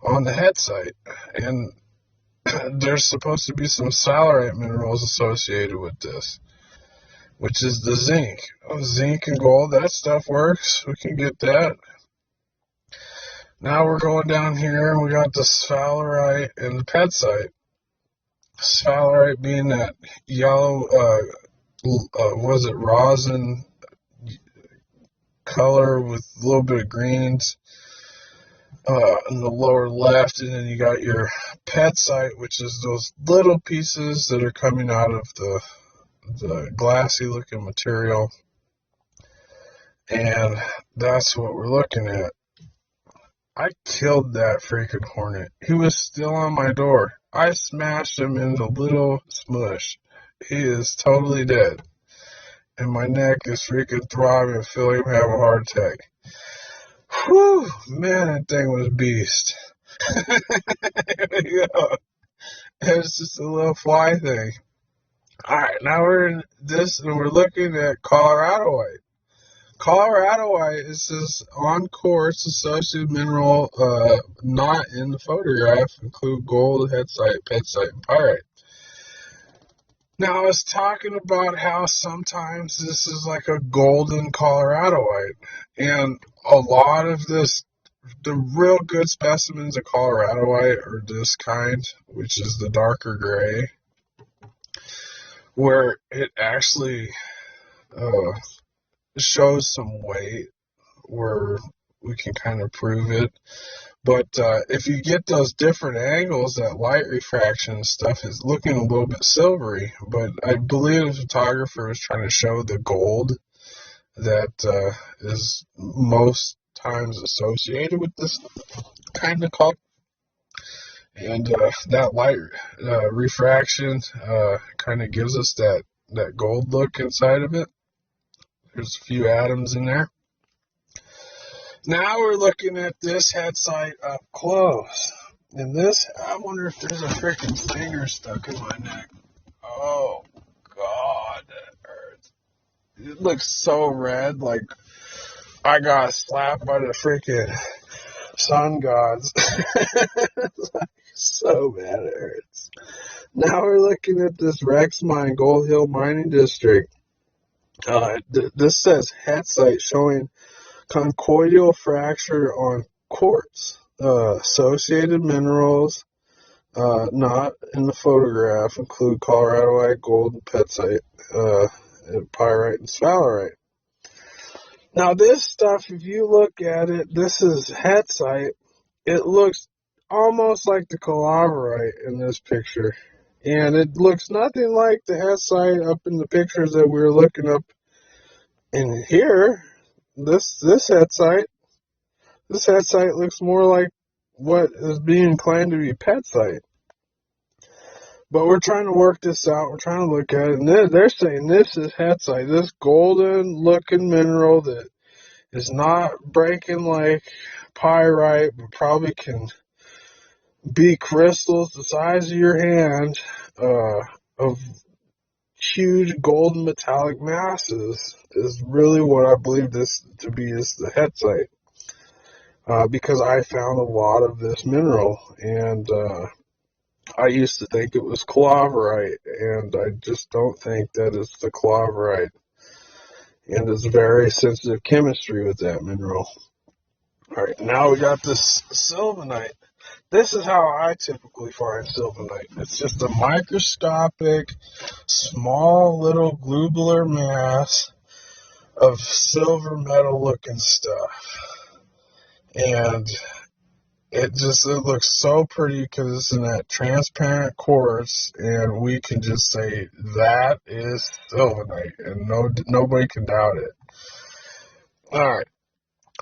on the hetzite. And there's supposed to be some sphalerite minerals associated with this, which is the zinc. Zinc and gold, that stuff works. We can get that. Now we're going down here and we got the sphalerite and the petzite. Sphalerite being that yellow, was it rosin color with a little bit of greens in the lower left, and then you got your petzite, which is those little pieces that are coming out of the glassy looking material, and that's what we're looking at. I killed that freaking hornet. He was still on my door. I smashed him into little smush. He is totally dead. And my neck is freaking throbbing. I feel like I'm having a heart attack. Whew, man, that thing was a beast. Yeah, it was just a little fly thing. Alright, now we're in this and we're looking at coloradoite. Coloradoite is this on quartz associated mineral, not in the photograph, include gold, hetzite, petzite, and pyrite. Now, I was talking about how sometimes this is like a golden Coloradoite, and a lot of this, the real good specimens of Coloradoite are this kind, which is the darker gray, where it actually shows some weight, where we can kind of prove it. But if you get those different angles, that light refraction stuff is looking a little bit silvery. But I believe the photographer is trying to show the gold that is most times associated with this kind of color. And that light refraction kind of gives us that gold look inside of it. There's a few atoms in there. Now we're looking at this hetzite up close. And this, I wonder if there's a freaking finger stuck in my neck. Oh, God, that hurts. It looks so red, like I got slapped by the freaking sun gods. So bad it hurts. Now we're looking at this Rex Mine, Gold Hill Mining District. This says hetzite showing conchoidal fracture on quartz. Associated minerals not in the photograph include Coloradoite, gold, and petzite, pyrite, and sphalerite. Now this stuff, if you look at it, this is hetzite. It looks almost like the calaverite in this picture. And it looks nothing like the hetzite up in the pictures that we were looking up in here. This hetzite looks more like what is being claimed to be petzite. But we're trying to work this out. We're trying to look at it. And they're saying this is hetzite, this golden looking mineral that is not breaking like pyrite, but probably can be crystals the size of your hand, of huge golden metallic masses, is really what I believe this to be, is the hetzite. Because I found a lot of this mineral, and I used to think it was calaverite, and I just don't think that it's the calaverite. And it's very sensitive chemistry with that mineral. All right, now we got this sylvanite. This is how I typically find sylvanite. It's just a microscopic, small little globular mass of silver metal looking stuff. And it looks so pretty because it's in that transparent quartz, and we can just say that is sylvanite, and nobody can doubt it. All right,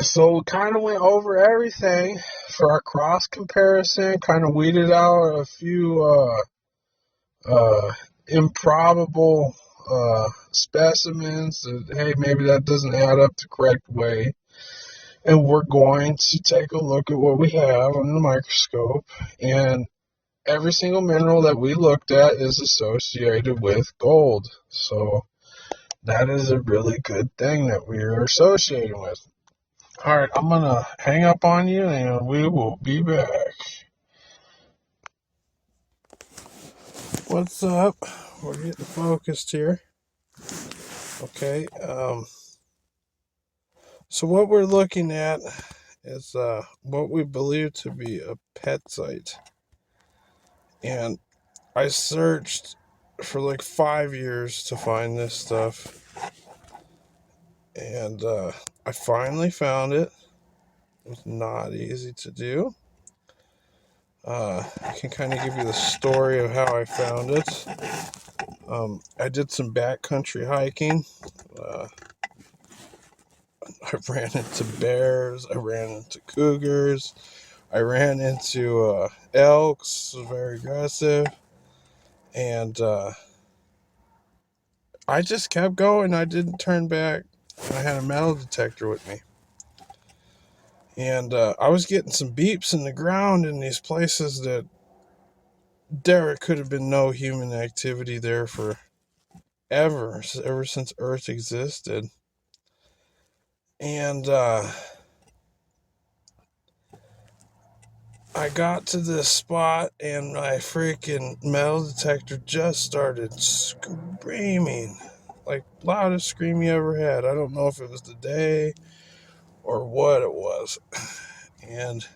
so we kind of went over everything for our cross comparison, kind of weeded out a few improbable specimens that, hey, maybe that doesn't add up the correct way. And we're going to take a look at what we have on the microscope. And every single mineral that we looked at is associated with gold. So that is a really good thing that we are associating with. All right, I'm going to hang up on you, and we will be back. What's up? We're getting focused here. Okay, so what we're looking at is what we believe to be a petzite. And I searched for like 5 years to find this stuff. And I finally found it. It was not easy to do. I can kind of give you the story of how I found it. I did some backcountry hiking. I ran into bears. I ran into cougars. I ran into elks, very aggressive. And I just kept going. I didn't turn back. I had a metal detector with me. And I was getting some beeps in the ground in these places that there could have been no human activity there for ever since Earth existed. And I got to this spot and my freaking metal detector just started screaming. Like, loudest scream you ever had. I don't know if it was the day or what it was. And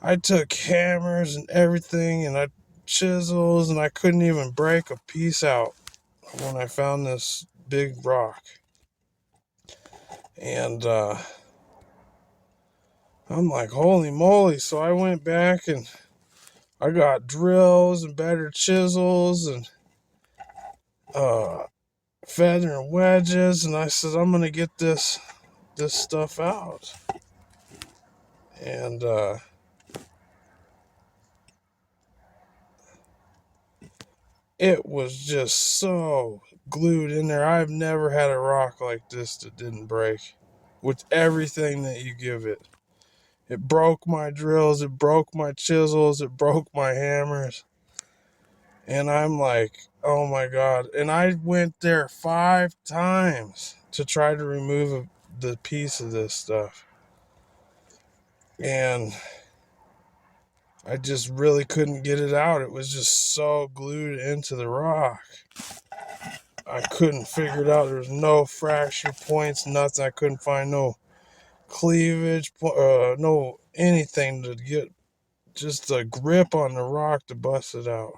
I took hammers and everything and chisels, and I couldn't even break a piece out when I found this big rock. And I'm like, holy moly. So I went back and I got drills and better chisels and feather and wedges, and I said, I'm gonna get this stuff out. And it was just so glued in there. I've never had a rock like this that didn't break with everything that you give it. It broke my drills, it broke my chisels, it broke my hammers. And I'm like, oh my God. And I went there 5 times to try to remove the piece of this stuff. And I just really couldn't get it out. It was just so glued into the rock. I couldn't figure it out. There was no fracture points, nothing. I couldn't find no cleavage, no anything to get just a grip on the rock to bust it out.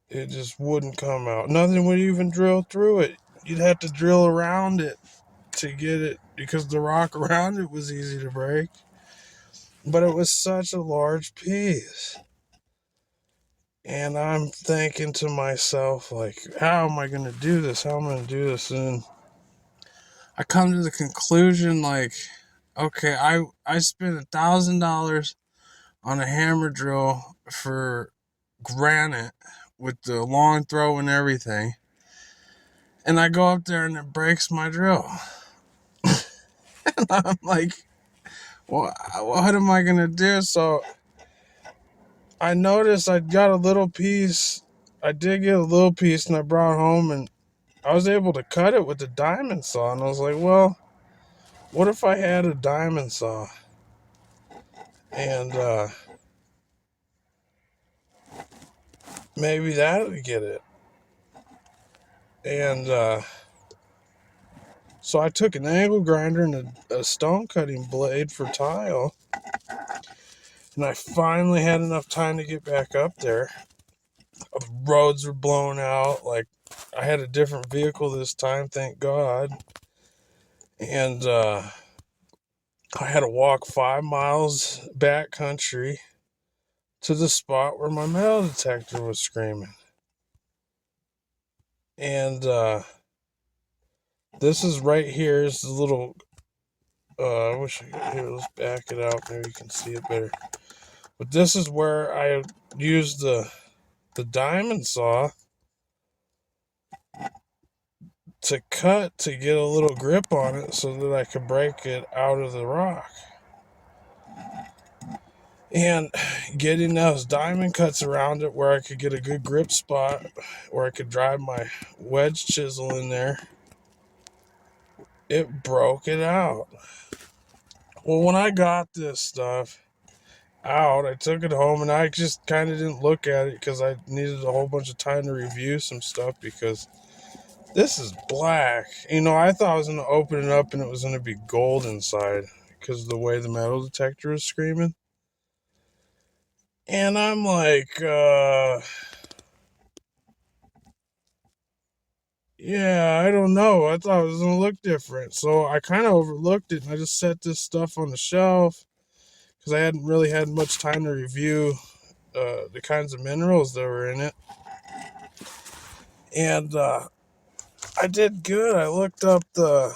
It just wouldn't come out. Nothing would even drill through it. You'd have to drill around it to get it because the rock around it was easy to break. But it was such a large piece. And I'm thinking to myself, like, how am I going to do this? How am I going to do this? And I come to the conclusion, like, okay, I spent $1,000 on a hammer drill for granite with the long throw and everything. And I go up there and it breaks my drill. And I'm like, well, what am I going to do? So I noticed I got a little piece. I did get a little piece and I brought it home and I was able to cut it with the diamond saw. And I was like, well, what if I had a diamond saw? And maybe that would get it. And so I took an angle grinder and a stone cutting blade for tile. And I finally had enough time to get back up there. The roads were blown out. Like, I had a different vehicle this time, thank God. And I had to walk 5 miles back country to the spot where my metal detector was screaming. And this is right here. This is a little, I wish I could, here, let's back it out. Maybe you can see it better. But this is where I used the diamond saw to cut to get a little grip on it so that I could break it out of the rock. And getting those diamond cuts around it where I could get a good grip spot where I could drive my wedge chisel in there, it broke it out. Well, when I got this stuff out, I took it home and I just kind of didn't look at it because I needed a whole bunch of time to review some stuff because this is black. You know, I thought I was going to open it up and it was going to be gold inside because of the way the metal detector is screaming. And I'm like, yeah, I don't know. I thought it was going to look different. So I kind of overlooked it and I just set this stuff on the shelf because I hadn't really had much time to review the kinds of minerals that were in it. And I did good. I looked up the...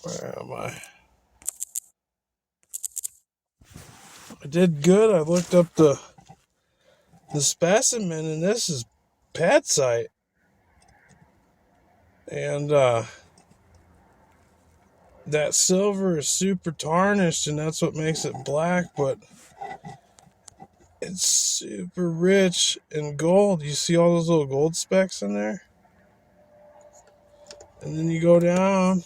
Where am I? I did good. I looked up the specimen, and this is Petzite. And that silver is super tarnished, and that's what makes it black, but it's super rich in gold. You see all those little gold specks in there? And then you go down,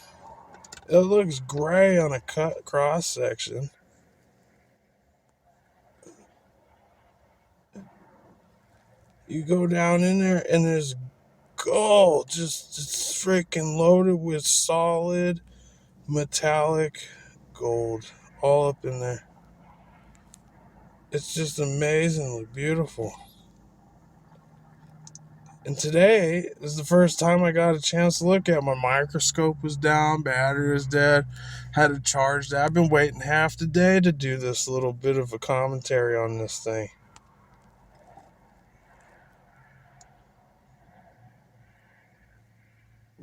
It looks gray on a cut cross section. You go down in there and there's gold. Just it's freaking loaded with solid metallic gold all up in there. It's just amazingly beautiful. And today is the first time I got a chance to look at it. My microscope was down, battery was dead, had to charge that. I've been waiting half the day to do this little bit of a commentary on this thing.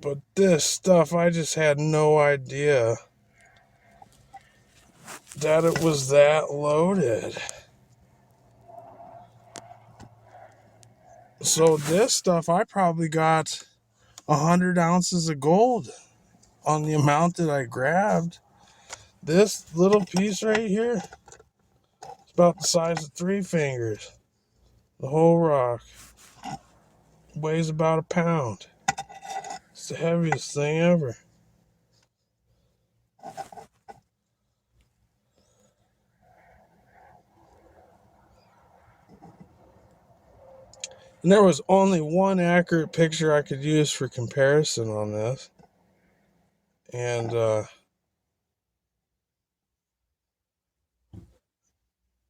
But this stuff, I just had no idea that it was that loaded. So this stuff, I probably got 100 ounces of gold on the amount that I grabbed. This little piece right here is about the size of 3 fingers. The whole rock weighs about a pound. It's the heaviest thing ever. And there was only one accurate picture I could use for comparison on this. And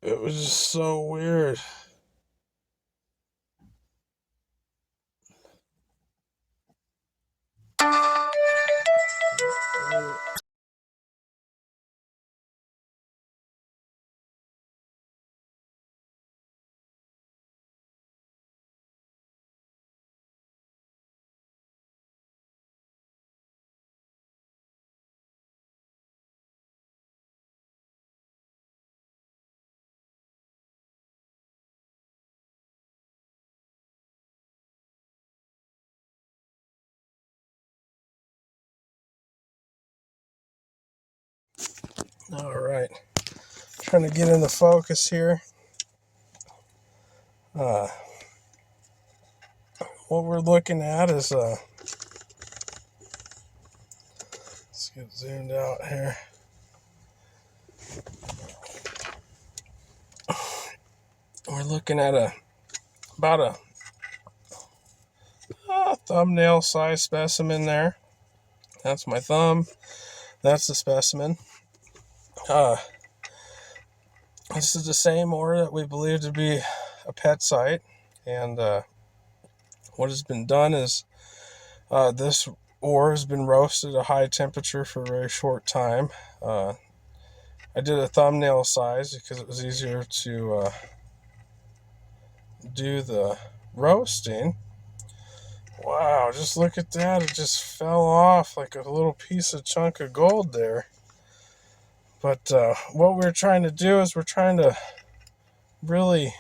it was just so weird. All right. Trying to get into focus here. What we're looking at is, let's get zoomed out here. We're looking at about a thumbnail size specimen there. That's my thumb. That's the specimen. This is the same ore that we believe to be a petzite. And what has been done is this ore has been roasted at a high temperature for a very short time. I did a thumbnail size because it was easier to do the roasting. Wow, just look at that. It just fell off like a little piece of chunk of gold there. But what we're trying to do is we're trying to really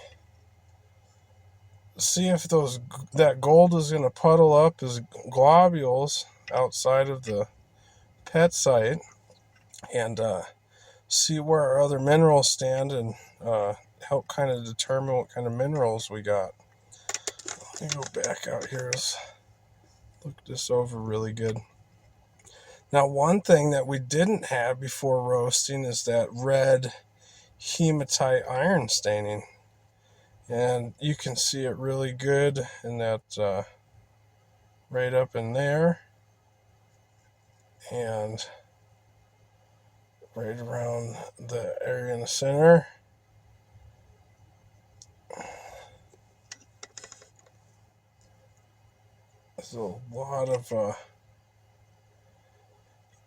see if that gold is going to puddle up as globules outside of the petzite, and see where our other minerals stand, and help kind of determine what kind of minerals we got. Let me go back out here. Let's look this over really good. Now, one thing that we didn't have before roasting is that red hematite iron staining. And you can see it really good in that right up in there. And right around the area in the center. There's a lot of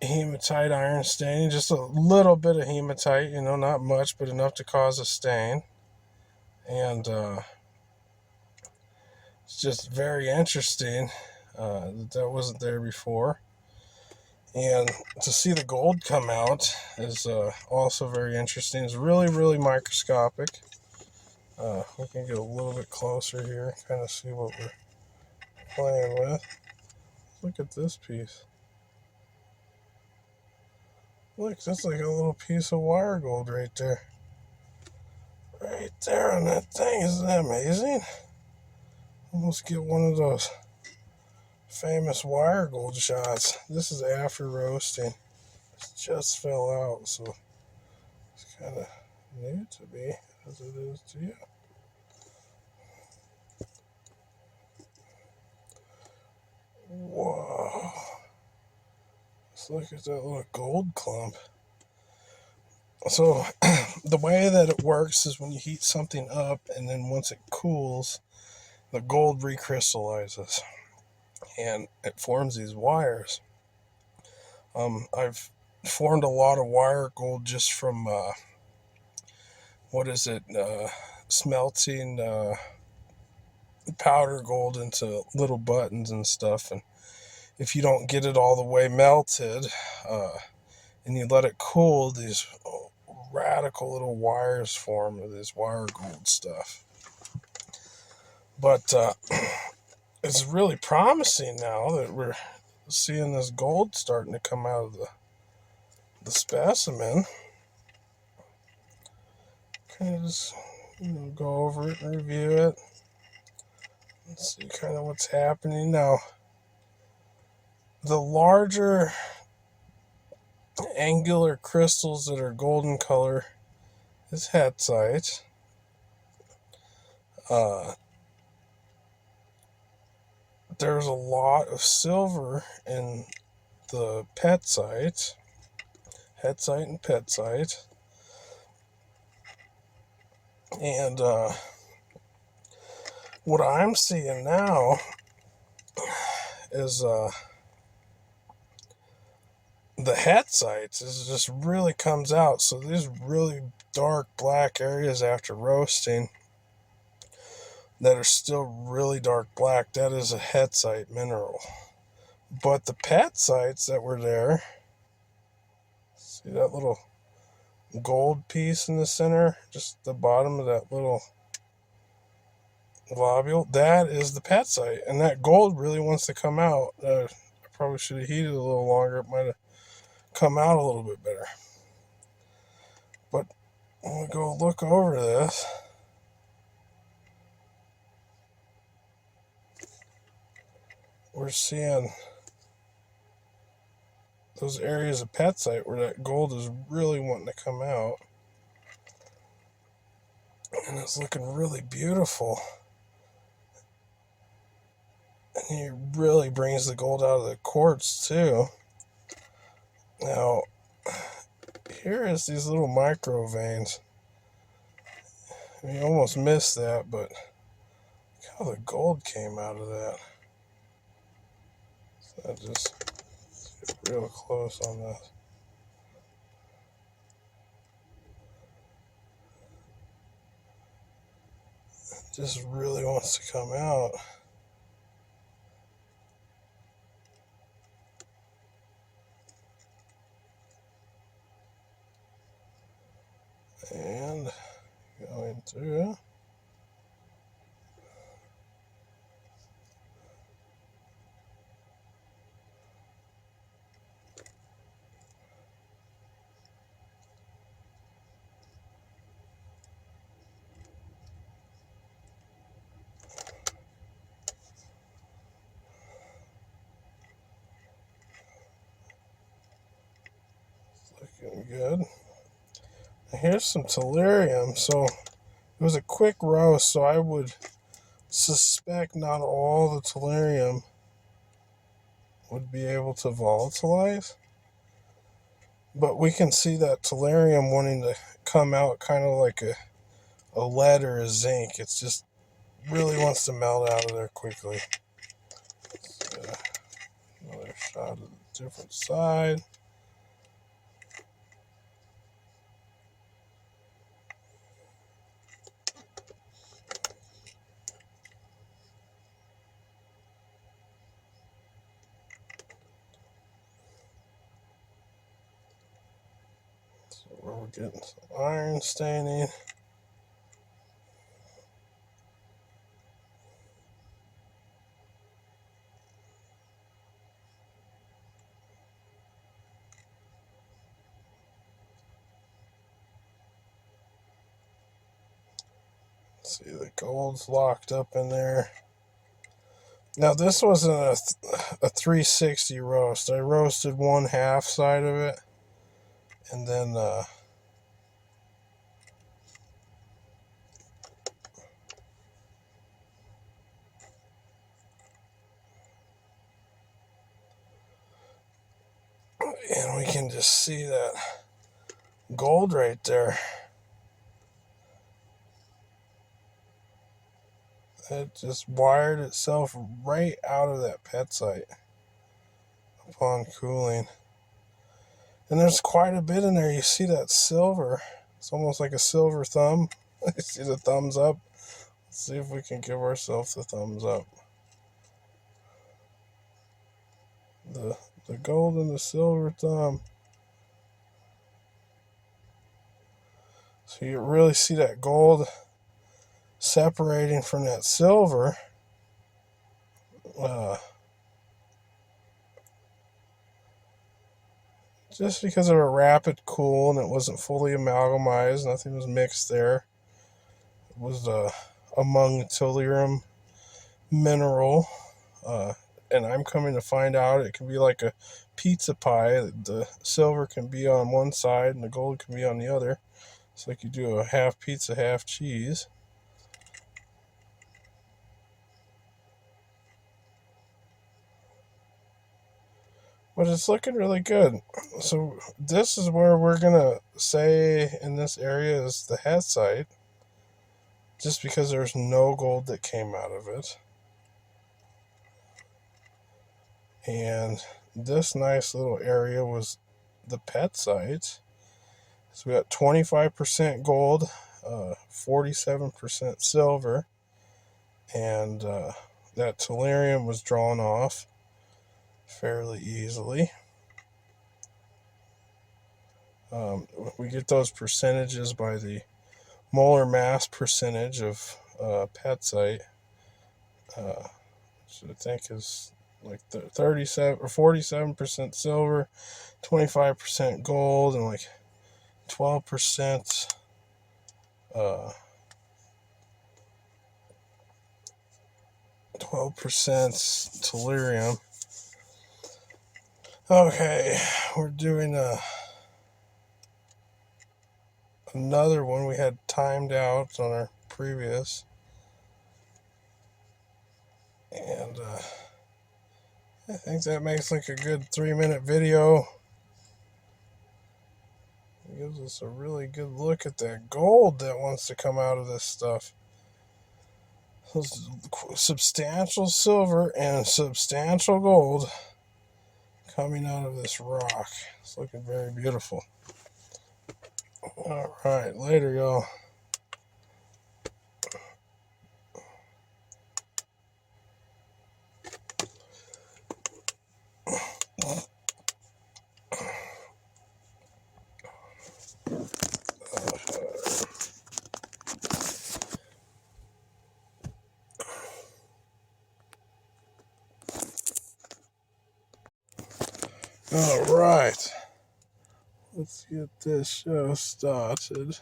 hematite iron staining, just a little bit of hematite, not much, but enough to cause a stain. And it's just very interesting that wasn't there before. And to see the gold come out is also very interesting. It's really, really microscopic. We can get a little bit closer here, kind of see what we're playing with. Look at this piece. Look, that's like a little piece of wire gold right there. Right there on that thing. Isn't that amazing? Almost get one of those famous wire gold shots. This is after roasting. This just fell out, so it's kind of new to me as it is to you. Whoa. Let's look at that little gold clump. So the way that it works is when you heat something up, and then once it cools, the gold recrystallizes and it forms these wires. I've formed a lot of wire gold just from smelting powder gold into little buttons and stuff. And if you don't get it all the way melted and you let it cool, these radical little wires form of this wire gold stuff. But it's really promising now that we're seeing this gold starting to come out of the specimen. Kind of just go over it and review it and see kind of what's happening now. The larger angular crystals that are golden color is Petzite. There's a lot of silver in the Petzite and Petzite. And what I'm seeing now is the Petzite is just really comes out. So these really dark black areas after roasting that are still really dark black, that is a Petzite mineral. But the Petzites that were there, see that little gold piece in the center, just the bottom of that little globule, that is the Petzite, and that gold really wants to come out. I probably should have heated a little longer. It might have come out a little bit better. But when we go look over this, we're seeing those areas of Petzite where that gold is really wanting to come out. And it's looking really beautiful. And it really brings the gold out of the quartz too. Now, here is these little micro veins. You almost missed that, but look how the gold came out of that. So I just get real close on this. It just really wants to come out. And going through. Looking good. Now here's some tellurium. So it was a quick roast, so I would suspect not all the tellurium would be able to volatilize. But we can see that tellurium wanting to come out kind of like a lead or a zinc. It's just really wants to melt out of there quickly. Another shot of the different side. So we're getting some iron staining. See, the gold's locked up in there. Now this wasn't a 360 roast. I roasted one half side of it And then and we can just see that gold right there. It just wired itself right out of that Petzite upon cooling. And there's quite a bit in there. You see that silver. It's almost like a silver thumb. You see the thumbs up? Let's see if we can give ourselves the thumbs up. The gold and the silver thumb. So you really see that gold separating from that silver. Just because of a rapid cool and it wasn't fully amalgamized, nothing was mixed there. It was among tellurium mineral. And I'm coming to find out it can be like a pizza pie. The silver can be on one side and the gold can be on the other. It's like you do a half pizza, half cheese. But it's looking really good. So this is where we're going to say in this area is the Petzite. Just because there's no gold that came out of it. And this nice little area was the Petzite. So we got 25% gold, 47% silver, and that tellurium was drawn off fairly easily. We get those percentages by the molar mass percentage of Petzite, which I think is like 37 or 47% silver, 25% gold, and like 12% 12% tellurium. Okay, we're doing another one we had timed out on our previous, and I think that makes like a good 3-minute video. It gives us a really good look at that gold that wants to come out of this stuff. Substantial silver and substantial gold coming out of this rock. It's looking very beautiful. All right, later, y'all. All right, let's get this show started.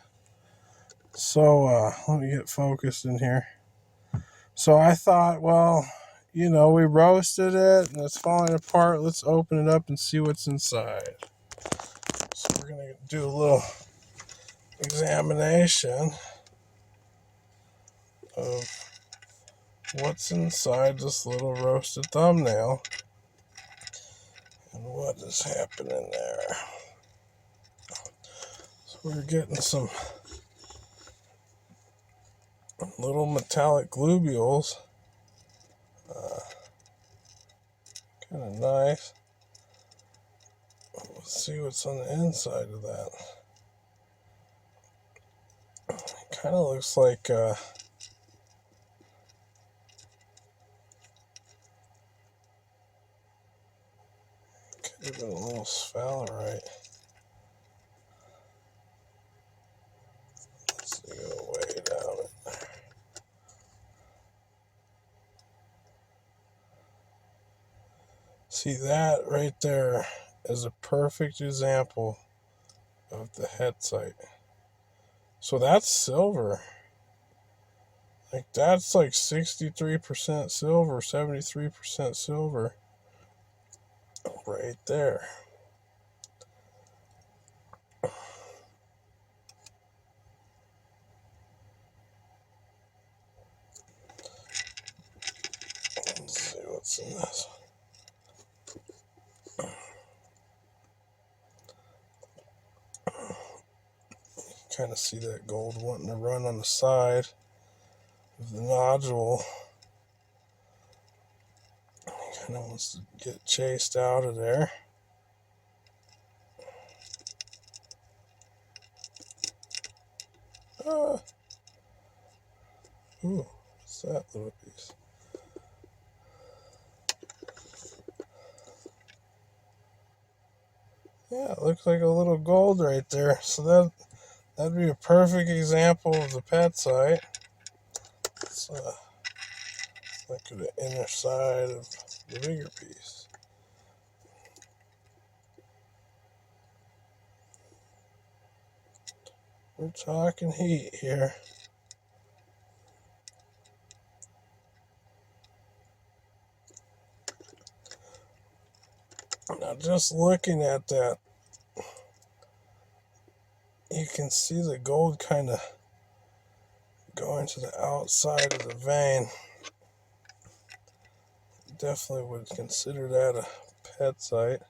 So let me get focused in here. So I thought, well, we roasted it and it's falling apart. Let's open it up and see what's inside. So we're gonna do a little examination of what's inside this little roasted thumbnail and what is happening there. So we're getting some little metallic globules. Kind of nice. Let's see what's on the inside of that. It kind of looks like could have been a little sphalerite. Let's see, go way down it. See, that right there is a perfect example of the Petzite. So that's silver. Like that's like 63% silver, 73% silver right there. what's in this one. Kind of see that gold wanting to run on the side of the nodule. Kind of wants to get chased out of there. Ooh, what's that little piece? Yeah, it looks like a little gold right there. So that'd be a perfect example of the Petzite. Let's look at the inner side of the bigger piece. We're talking heat here. Now, just looking at that, you can see the gold kind of going to the outside of the vein. Definitely would consider that a Petzite.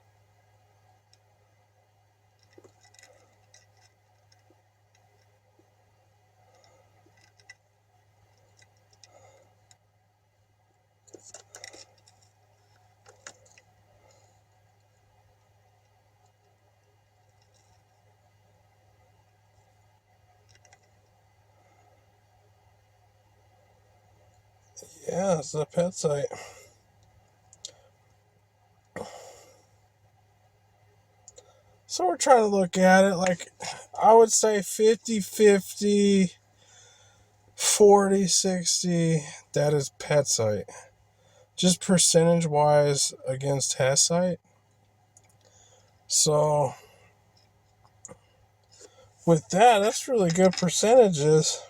Yeah, it's a Petzite. So we're trying to look at it like, I would say 50-50, 40-60, that is Petzite. Just percentage-wise against Hessite. So with that, that's really good percentages.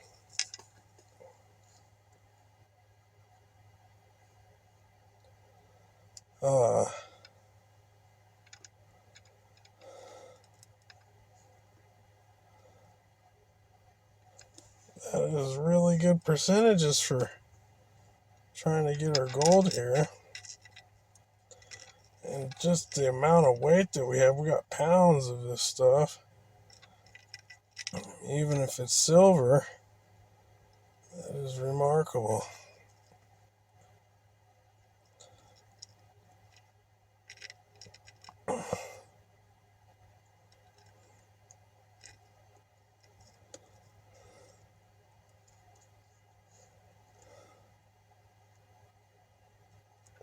That is really good percentages for trying to get our gold here. And just the amount of weight that we have, we got pounds of this stuff. Even if it's silver, that is remarkable.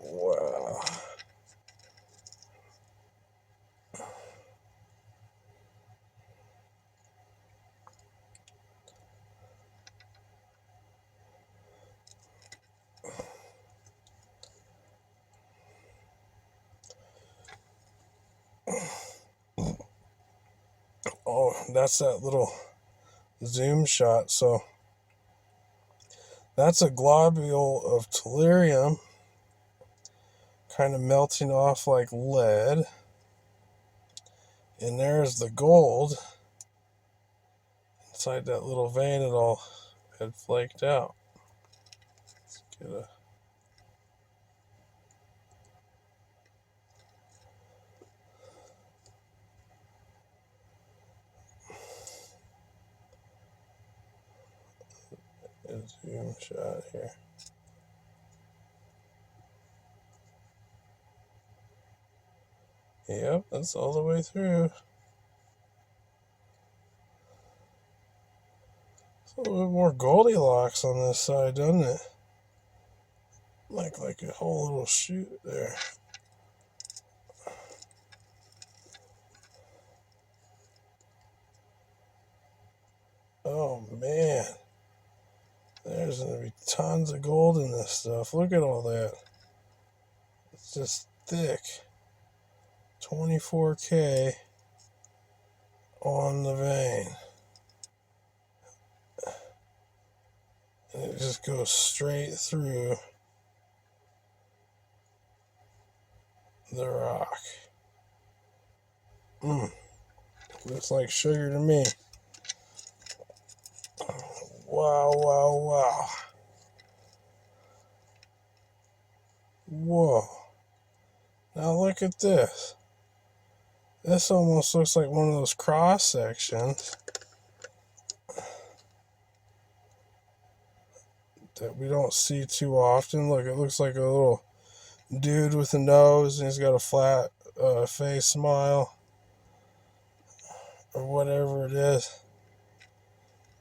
Wow. Oh, that's that little zoom shot. So that's a globule of tellurium kind of melting off like lead. And there's the gold inside that little vein it all had flaked out. Let's get a zoom shot here. Yep, that's all the way through. It's a little bit more Goldilocks on this side, doesn't it? Like a whole little shoot there. Oh man, there's gonna be tons of gold in this stuff. Look at all that. It's just thick. 24K on the vein. And it just goes straight through the rock. Looks like sugar to me. Wow, wow, wow. Whoa. Now look at this. This almost looks like one of those cross sections that we don't see too often. Look, it looks like a little dude with a nose and he's got a flat face smile or whatever it is.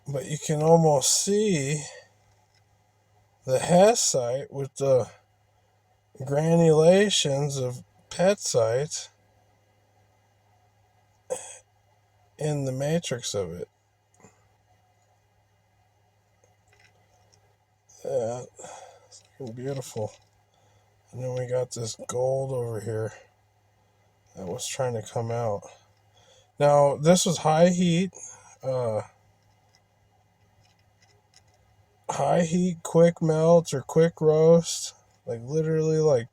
But you can almost see the Hessite with the granulations of Petzite in the matrix of it. That's beautiful. And then we got this gold over here that was trying to come out. Now, this was high heat, quick melt or quick roast, like literally like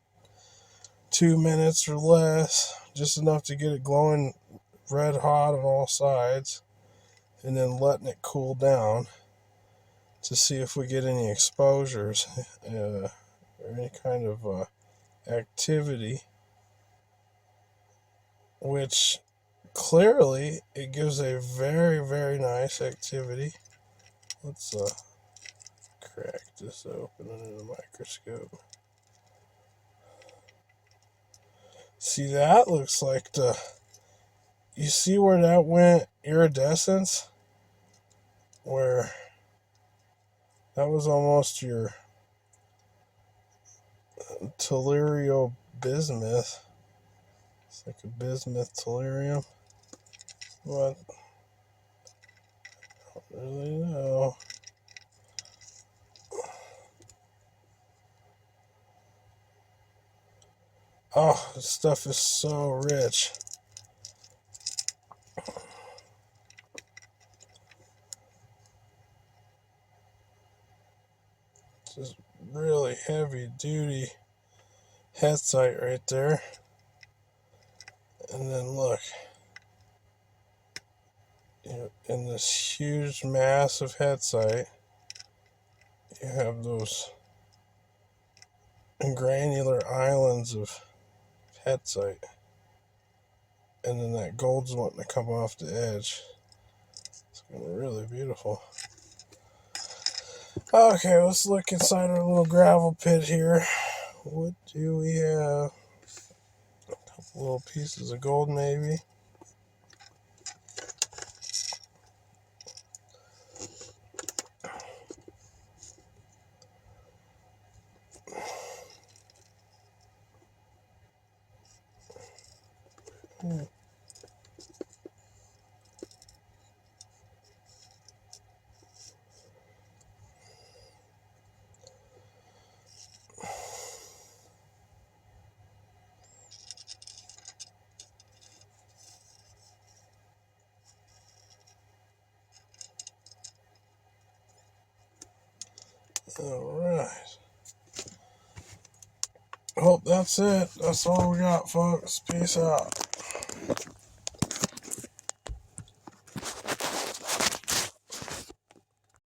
2 minutes or less, just enough to get it glowing red hot on all sides, and then letting it cool down to see if we get any exposures or any kind of activity, which clearly it gives a very, very nice activity. Let's crack this open under the microscope. See, that looks like you see where that went iridescence? Where that was almost your tellurium bismuth. It's like a bismuth tellurium. What? I don't really know. Oh, this stuff is so rich. This is really heavy duty Petzite right there. And then look, in this huge mass of Petzite, you have those granular islands of Petzite. And then that gold's wanting to come off the edge. It's gonna be really beautiful. Okay, let's look inside our little gravel pit here. What do we have? A couple little pieces of gold, maybe. Alright. Well, that's it. That's all we got, folks. Peace out.